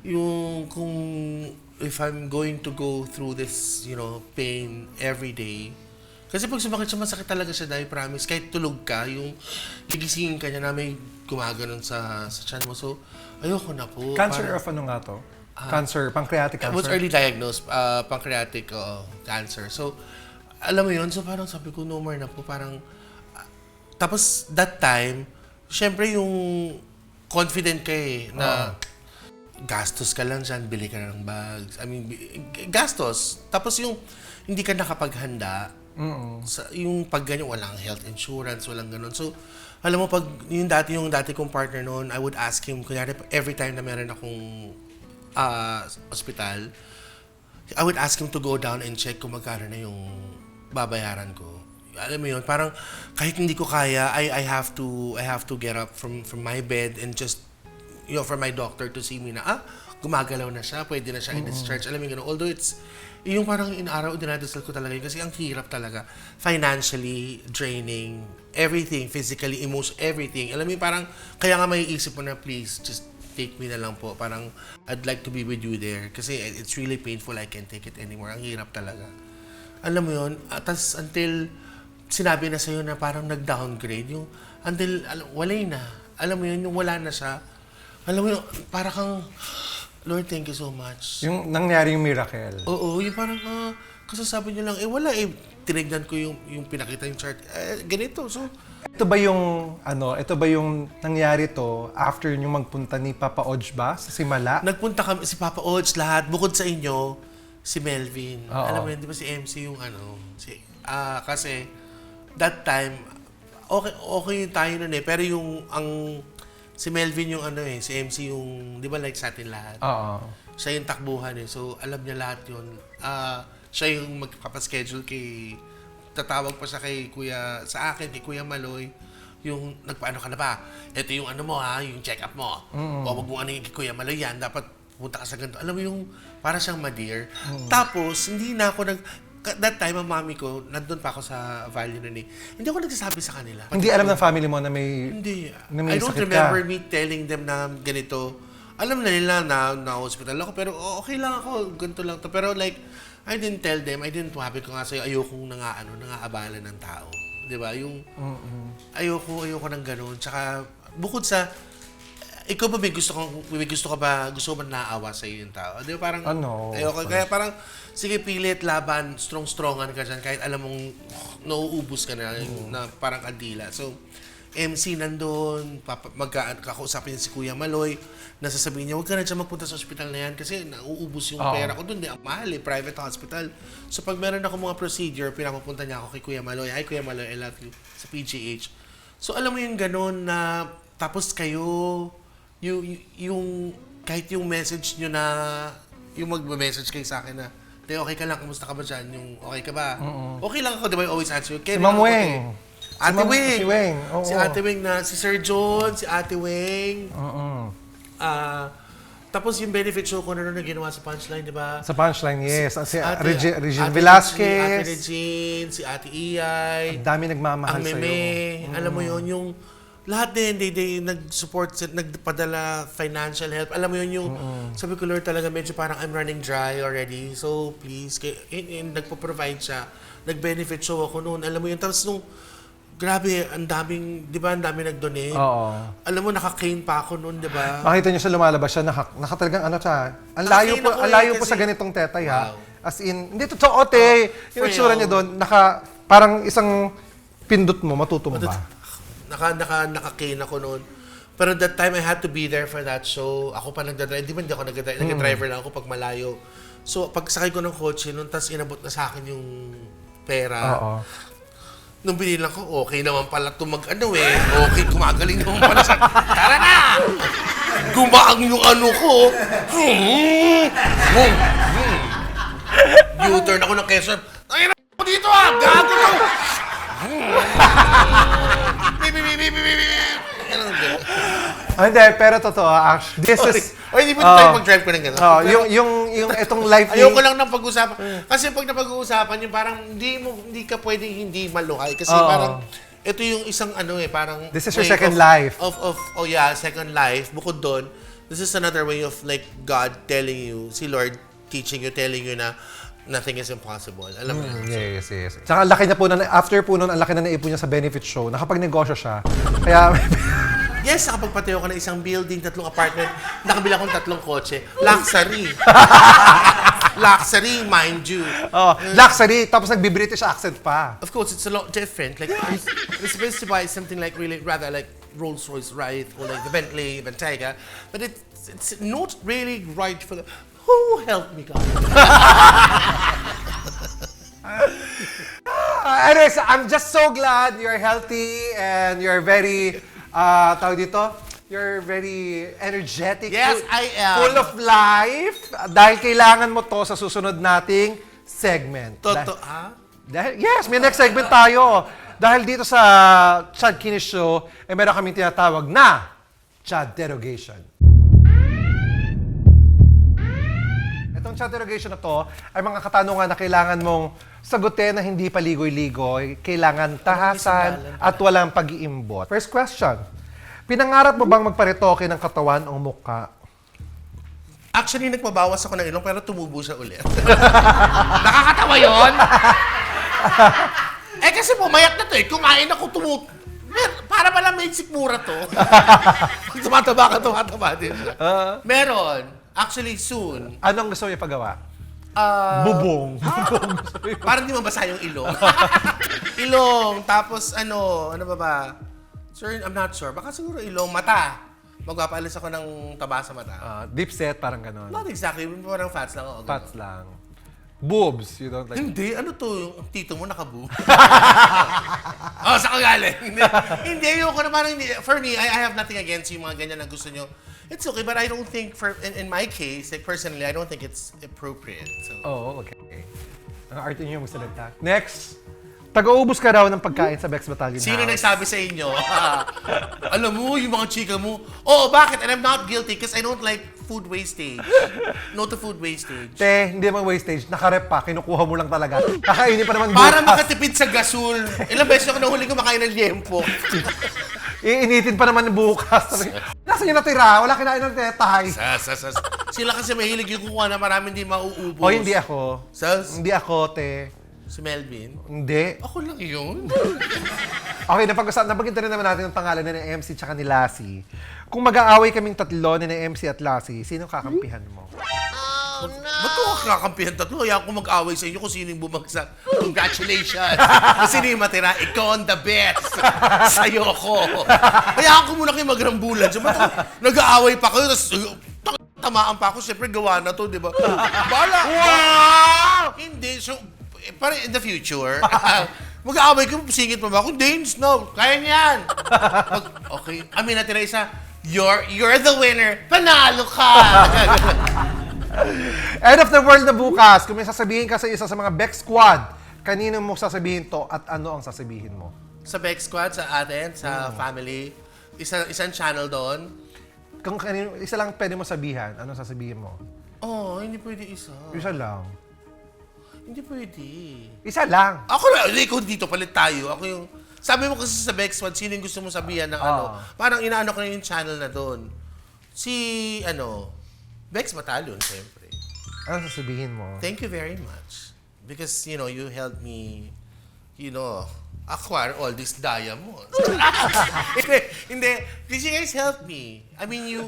yung kung if I'm going to go through this, pain every day, kasi pag sumakit siya, masakit talaga siya dahil promise, kahit tulog ka, yung gigisingin ka niya na may gumaganon sa tiyan mo. So, ayoko na po. cancer Parang- of ano nga to? Cancer, pancreatic It cancer. was early diagnosed, pancreatic cancer. So, alam mo yun, so parang sabi ko, no more na po. Parang, tapos that time, syempre yung confident ka eh, na gastos ka lang dyan, bili ka ng bags. I mean, gastos. Tapos yung hindi ka nakapaghanda, yung pag ganyan, walang health insurance, walang ganun. So, alam mo, pag yung dati kong partner noon, I would ask him, kunyari, every time na meron akong hospital, I would ask him to go down and check kung magkano na yung babayaran ko. Alam mo yun, parang kahit hindi ko kaya, I have to get up from my bed and just, for my doctor to see me na, gumagalaw na siya, pwede na siya i-discharge. Alam mo yun, although it's, yung parang in-araw, dinadasal ko talaga yun kasi ang hirap talaga. Financially draining, everything, physically, emotionally, everything. Alam mo yun, parang, kaya nga may isip mo na, please, just take me na lang po. Parang, I'd like to be with you there. Kasi it's really painful, I can't take it anymore. Ang hirap talaga. Alam mo yun, tas until, sinabi na sa'yo na parang nag-downgrade, yung, until, walay na. Alam mo yun, yung wala na siya. Alam mo yun, parang kang, Lord, thank you so much. Yung nangyari yung miracle. Oo, yung parang, kasasabi niyo lang, wala tinignan ko yung pinakita yung chart. Ganito, so. Ito ba yung nangyari to after yung magpunta ni Papa Oj ba sa Simala? Nagpunta kami, si Papa Odds, lahat, bukod sa inyo, si Melvin. Oo. Alam mo yun, di ba si MC yung kasi, that time, okay tayo nun eh, pero si Melvin yung si MC yung, di ba like sa atin lahat? Oo. Siya yung takbuhan eh. So, alam niya lahat yun. Siya yung magpapaschedule tatawag pa siya sa akin, kay Kuya Maloy, yung nagpaano ka na ba? Ito yung mo yung check-up mo. O wag mo kay Kuya Maloy yan, dapat punta ka sa ganito. Alam mo yung, para siyang ma-dear. Tapos, hindi na ako that time, ang mami ko, nandun pa ako sa Valley nun eh. Hindi ako nagsasabi sa kanila. Hindi alam ng family mo na may... Hindi. na may I don't sakit remember ka. me telling them na ganito. Alam na nila na hospital ako, pero okay lang ako, ganito lang to. Pero like, I didn't tell them, I didn't happy ko nga sa'yo, ayokong nangaabala ng tao. Di ba? Yung, ayoko ng ganun. Tsaka, bukod sa, ikaw ba may gusto ka ba naawa sa iyo yung tao? Di ba parang, Ano? ayoko, kaya parang, sige pilit, laban, strongan ka dyan, kahit alam mong nauubos ka na, na parang kandila. So, MC nandun, kakausapin niya si Kuya Maloy, nasasabihin niya, huwag ka na dyan magpunta sa ospital na yan kasi nauubos yung pera ko dun. Ang mahal private hospital. So pag meron ako mga procedure, pinapapunta niya ako kay Kuya Maloy. Hi Kuya Maloy, I love you. Sa PGH. So alam mo yung ganun na, tapos kayo, yung kahit yung message nyo na, yung mag-message kayo sa akin na, okay ka lang, kamusta ka ba dyan? Yung okay ka ba? Okay lang ako, di ba? I always answer. Si Ma'am Weng. Ate Weng. Si Weng. Oo. Si Ate Weng na, si Sir John, si Ate Weng. Tapos yung benefit show ko na rin na ginawa sa Punchline, di ba? Sa Punchline, yes. Si Regine Ate Velasquez. Regine, si Ate Iyay. Ang dami nagmamahal Ang sa'yo. Meme. Alam mo yun, yung lahat din, they nag-support, nagpadala financial help. Alam mo yun, yung sabi ko, Lord, talaga medyo parang I'm running dry already. So, please, nagpo-provide siya. Nag-benefit show ako noon. Alam mo yun, tapos nung, grabe, ang daming, di ba, ang daming nag-donate. Oo. Alam mo, naka-cane pa ako noon, di ba? Makita niyo siya lumalabas siya, naka talagang ano siya. Ang layo po, Nakakita ko ang layo eh, po sa kasi- ganitong tetay ha. Wow. As in, hindi totoo, te. Yung for itsura real. niya doon, parang isang pindot mo, matutumba. Naka-cane ako noon. Pero that time, I had to be there for that show. Ako pa nagdadrive. Di ba hindi ako nagdadrive? Nag-driver lang ako pag malayo. So, pag sakay ko ng kotse noon, tapos inabot na sa akin yung pera. Oo. Nung binilang ko, okay naman pala ito Okay, gumagaling naman pala sa... Tara na! Gumaang yung ano ko. U-turn ako ng Quezon. Ay, na ako dito ah! Gago to! Hindi, pero totoo, actually. This is... Ay, hindi mo tayo mag-drive ko ng gano'n. yung itong life ni... Ayoko lang ng pag-usapan. Kasi pag napag-uusapan, yung parang hindi ka pwedeng hindi maluhay. Kasi Oo. parang, ito yung isang ano parang... This is your way second life. Second life. Bukod doon, this is another way of like God telling you, si Lord teaching you, telling you na nothing is impossible. Alam mo yun? Yes. Tsaka ang laki na po na, after po nun, ang laki na naipon niya sa benefit show. Nakapag-negosyo siya. Kaya... Yes, nakapagpatayo ko ng isang building, 3 apartment, nakabila akong 3 kotse. Luxury. Luxury, mind you. luxury, tapos nagbi-British accent pa. Of course, it's a lot different. Like, you're supposed to buy something like really rather like Rolls-Royce, right? Or like the Bentley, Bentayga. But it's not really right for the... Who helped me, God? Anyways, I'm just so glad you're healthy and you're very, tawag dito, you're very energetic. Yes, I am. Full of life. Dahil kailangan mo to sa susunod nating segment. Yes, may next segment tayo. Dahil dito sa Chad Kinis Show, meron kaming tinatawag na Chad Derogation. Itong Chad Derogation na to ay mga katanungan na kailangan mong sagutin na hindi paligoy-ligoy, kailangan tahasan at walang pag-iimbot. First question, pinangarap mo bang magparetoke ng katawan o mukha? Actually, nagpabawas ako ng ilong pero tumubo siya ulit. Nakakatawa yun? Kasi pumayat na to eh. Kumain ako para pala may sikmura to. Tumataba din siya. Meron. Actually, soon. Anong gusto mo ipagawa? Bubong. Parang di mabasa yung ilong. Ilong. Tapos ano ba ba? Sir, I'm not sure. Baka siguro ilong, mata. Magpapaalis ako ng taba sa mata. Deep set, parang ganon. Not exactly. Parang fats lang ako. Fats lang. Boobs, you don't like... Hindi. Ano to? Yung tito mo nakabu. Sa kagaling. Hindi. Ayoko na parang hindi. For me, I have nothing against yung mga ganyan na gusto nyo. It's okay, but I don't think, in my case, like personally, I don't think it's appropriate. So. Oh, okay. Ang arte niyo magsalita. Next, taga-ubos ka raw ng pagkain sa Bex Battalion Sino House. nagsabi sa inyo? Alam mo, yung mga chika mo, bakit? And I'm not guilty because I don't like food wastage. No to food wastage. Te, hindi naman wastage. Nakarep pa. Kinukuha mo lang talaga. Kakainin pa naman Para bukas. makatipid sa gasol. Ilang beses ako nahuli kumakain ng liempo. Iinitin pa naman bukas. Nasaan yung natira? Wala kinain ng tetay. Sila kasi mahilig yung kukuha na marami hindi mauubos. O, hindi ako. Sas? Hindi ako, te. Si Melvin? Hindi. Ako lang yun. Okay, napag-kita rin naman natin ang pangalan ni MC tsaka ni Lassie. Kung mag-aaway kaming tatlo ni MC at Lassie, sino kakampihan mo? Ba't ko kakampihan tatlo? Hayaan ko mag-away sa inyo kung sino yung bumagsak. Congratulations! Kung sino yung matira, ikaw ang the best! Sa'yo ko! Hayaan ko muna kayo magrambulan. So, ba't nag-aaway pa kayo? Tapos, tamaan pa ako. Siyempre, gawa na to, di ba? Bala! Wow! Hindi. So, parang in the future, mag-aaway ko, singit mo ba ako? Danes, no. Kaya niyan. Okay. Amin natira isa, you're the winner. Panalo ka! End of the world na bukas, kung may sasabihin ka sa isa sa mga Beck Squad, kanino mo sasabihin to at ano ang sasabihin mo? Sa Beck Squad, sa atin, sa family, isang channel doon. Kung kanino, isa lang pwede mo sabihan, ano sasabihin mo? Oh, hindi pwede isa. Isa lang. Hindi pwede. Isa lang. Ako na, ikaw dito, palit tayo. Ako yung, sabi mo kasi sa Beck Squad, sino yung gusto mo sabihan ng ano? Parang inaano ko na yung channel na doon. Si, Bex Batalyon, siyempre. Ano sasabihin mo? Thank you very much. Because, you helped me, acquire all these diamonds. Hindi. Because you guys helped me. I mean, you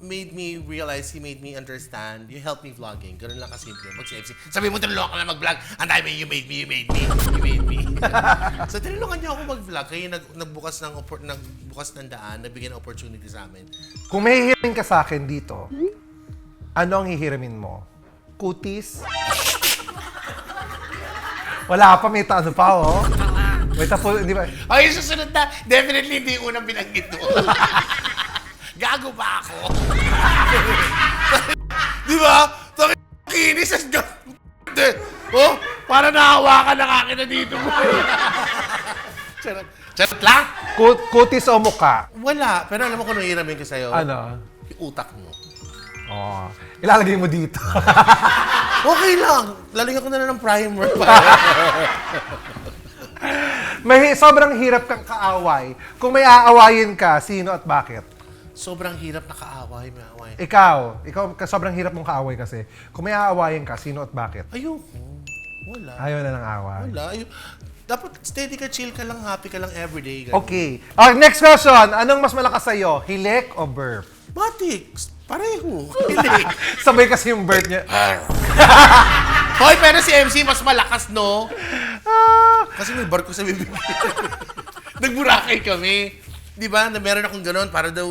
made me realize, you made me understand, you helped me vlogging. Ganun lang kasimple. Mag-CFC. Sabi mo, tinulungan ka na mag-vlog. Ang dami, you made me. So, tinulungan niyo ako mag-vlog. Kaya nagbukas ng daan, nabigyan ng opportunity sa amin. Kung may hihiramin ka sa akin dito, ano ang hihiramin mo? Kutis? Wala pa, may ano pa, oh. May tapo, hindi ba? Okay, susunod na. Definitely hindi yung unang binanggit mo. Gago ba ako? Di ba? Kinis as oh, para nahawakan ng akin na dito mo. Charot lang? Kutis o mukha? Wala. Pero alam mo kung anong hiramin ko sa'yo? Ano? Yung utak mo. Oh, ilalagay mo dito. Okay lang. Lalagyan ko na lang ng primer pa. Sobrang hirap kang kaaway. Kung may aawayin ka, sino at bakit? Sobrang hirap na kaaway, may away. Ikaw, sobrang hirap mong kaaway kasi. Kung may aawayin ka, sino at bakit? Ayoko. Wala. Ayaw na ng away. Wala. Dapat steady ka, chill ka lang, happy ka lang everyday. Ganun. Okay. Next question. Anong mas malakas sa'yo? Hilik o burp? Matik. Pareho. Hindi. Sabay kasi yung burp niya. Hoy, pero si MC mas malakas, no? Kasi may barko sa bibig. Nagburakay kami. Di ba? Na meron akong ganon para daw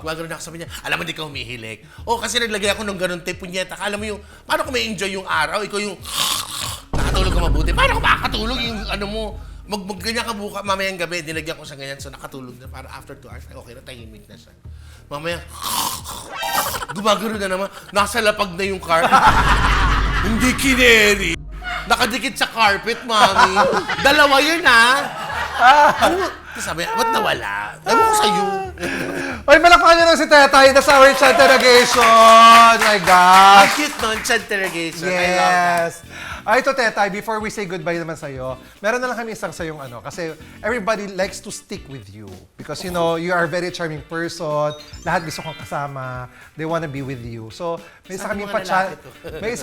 gumagano ako, sabi niya, alam mo, di ka humihilik. Kasi naglagay ako ng ganon tape, punyeta. Alam mo yung, paano kung may enjoy yung araw, ikaw yung nakatulog ka mabuti. Paano kung makakatulog yung mo, ganyan ka buka, mamayang gabi, nilagyan ko siya ganyan, so nakatulog na, para after 2 hours, okay na, tahimik na siya. Mamaya, gumagano na naman, nasa lapag na yung carpet. Hindi kineri. Nakadikit sa carpet, mami. Dalawa yun, Ano? Sabi, ba't nawala? Ewan ko sa'yo. Ay, malakpan niyo lang si Tetay. That's our chat interrogation. My gosh. Ang cute nun, chat interrogation. I love that. Yes. Ito, Tetay, before we say goodbye naman sa'yo, meron na lang kami isang sa'yong kasi everybody likes to stick with you. Because, you are a very charming person. Lahat gusto kong kasama. They wanna be with you. So, may isa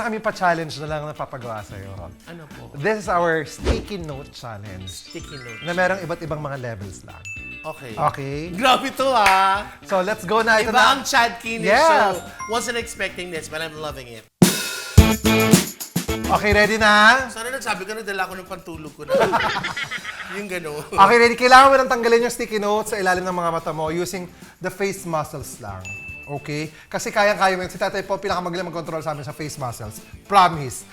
kami pa-challenge na lang na papagawa sa'yo. Ano po? This is our sticky note challenge. Sticky note. Na merong iba't ibang mga levels lang. Okay. Okay? Grabe to, So, let's go na. Ito Iba na. ang Chad Kinis Yes. show. Wasn't expecting this, but I'm loving it. Okay, ready na? Sana nagsabi ka na, dala ko ng pantulog ko na. Yung gano'n. Okay, ready? Kailangan mo nang tanggalin yung sticky notes sa ilalim ng mga mata mo using the face muscles lang. Okay? Kasi kayang-kaya mo yun. Si Tatay po, pinakamagaling mag-control sa amin sa face muscles. Promise.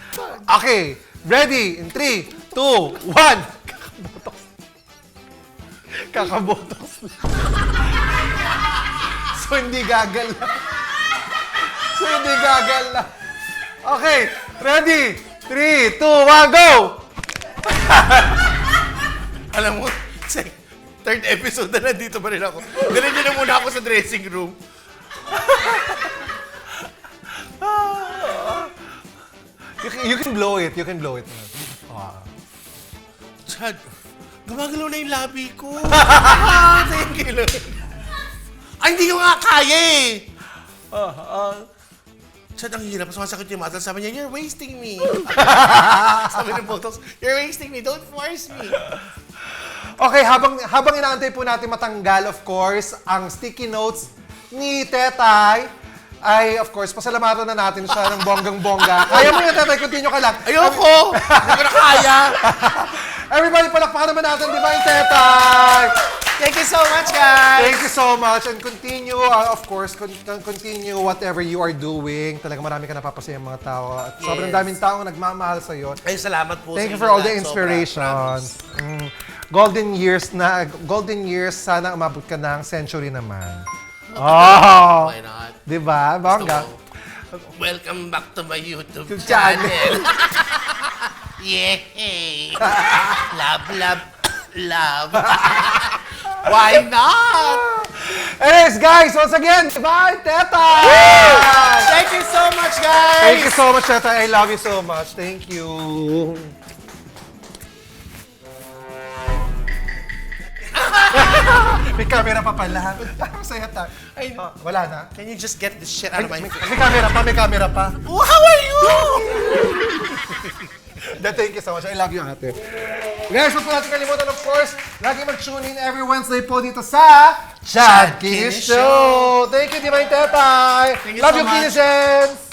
Okay. Ready? In 3, 2, 1. Kakabotox lang. So, hindi gagal lang. Okay. Ready? 3, 2, 1, go! Alam mo, third episode na nandito pa rin ako. Ganun na muna ako sa dressing room. You can blow it. You can blow it. Chad, gumagalaw na yung labi ko. Thank you, Lord. Ay, hindi ko nga kaya eh. Chad, ang hirap. Sumasakit yung mata. Sabi niya, you're wasting me. Sabi ng Botox, you're wasting me. Don't force me. Okay, habang inaantay po natin matanggal, of course, ang sticky notes ni Tetay, ay, of course, pasalamatan na natin siya ng bonggang-bongga. Kaya mo yun, Tetay, continue ka lang. Ayoko! Hindi ko na kaya! Everybody, palakpakan naman natin, di ba, yung Tetay? Thank you so much, guys! Thank you so much, and continue, of course, continue whatever you are doing. Talagang marami ka napapasaya mga tao. At sobrang Yes. daming taong nagmamahal sa'yo. Ay, salamat po. Thank you sa for inyo all the lahat. inspiration. Sobra, Golden years, sana umabot ka ng century naman. Oh! Why not? Diba? Bongga. Welcome back to my YouTube channel. channel. Yay! Love, love, love. Why not? Anyways, guys, once again, bye, Teta! Thank you so much, guys! Thank you so much, Teta. I love you so much. Thank you. May camera pa pala. Masaya tayo. Ay, Wala na. can you just get this shit out of my May face? camera pa, may camera pa. Oh, how are you? Thank you so much. I love you, ate. Guys, huwag po natin kalimutan, of course, lagi mag-tune in every Wednesday po dito sa Chad Kinis Show. Thank you, Divine Tetay. Thank you Love so you, much. Kinisens.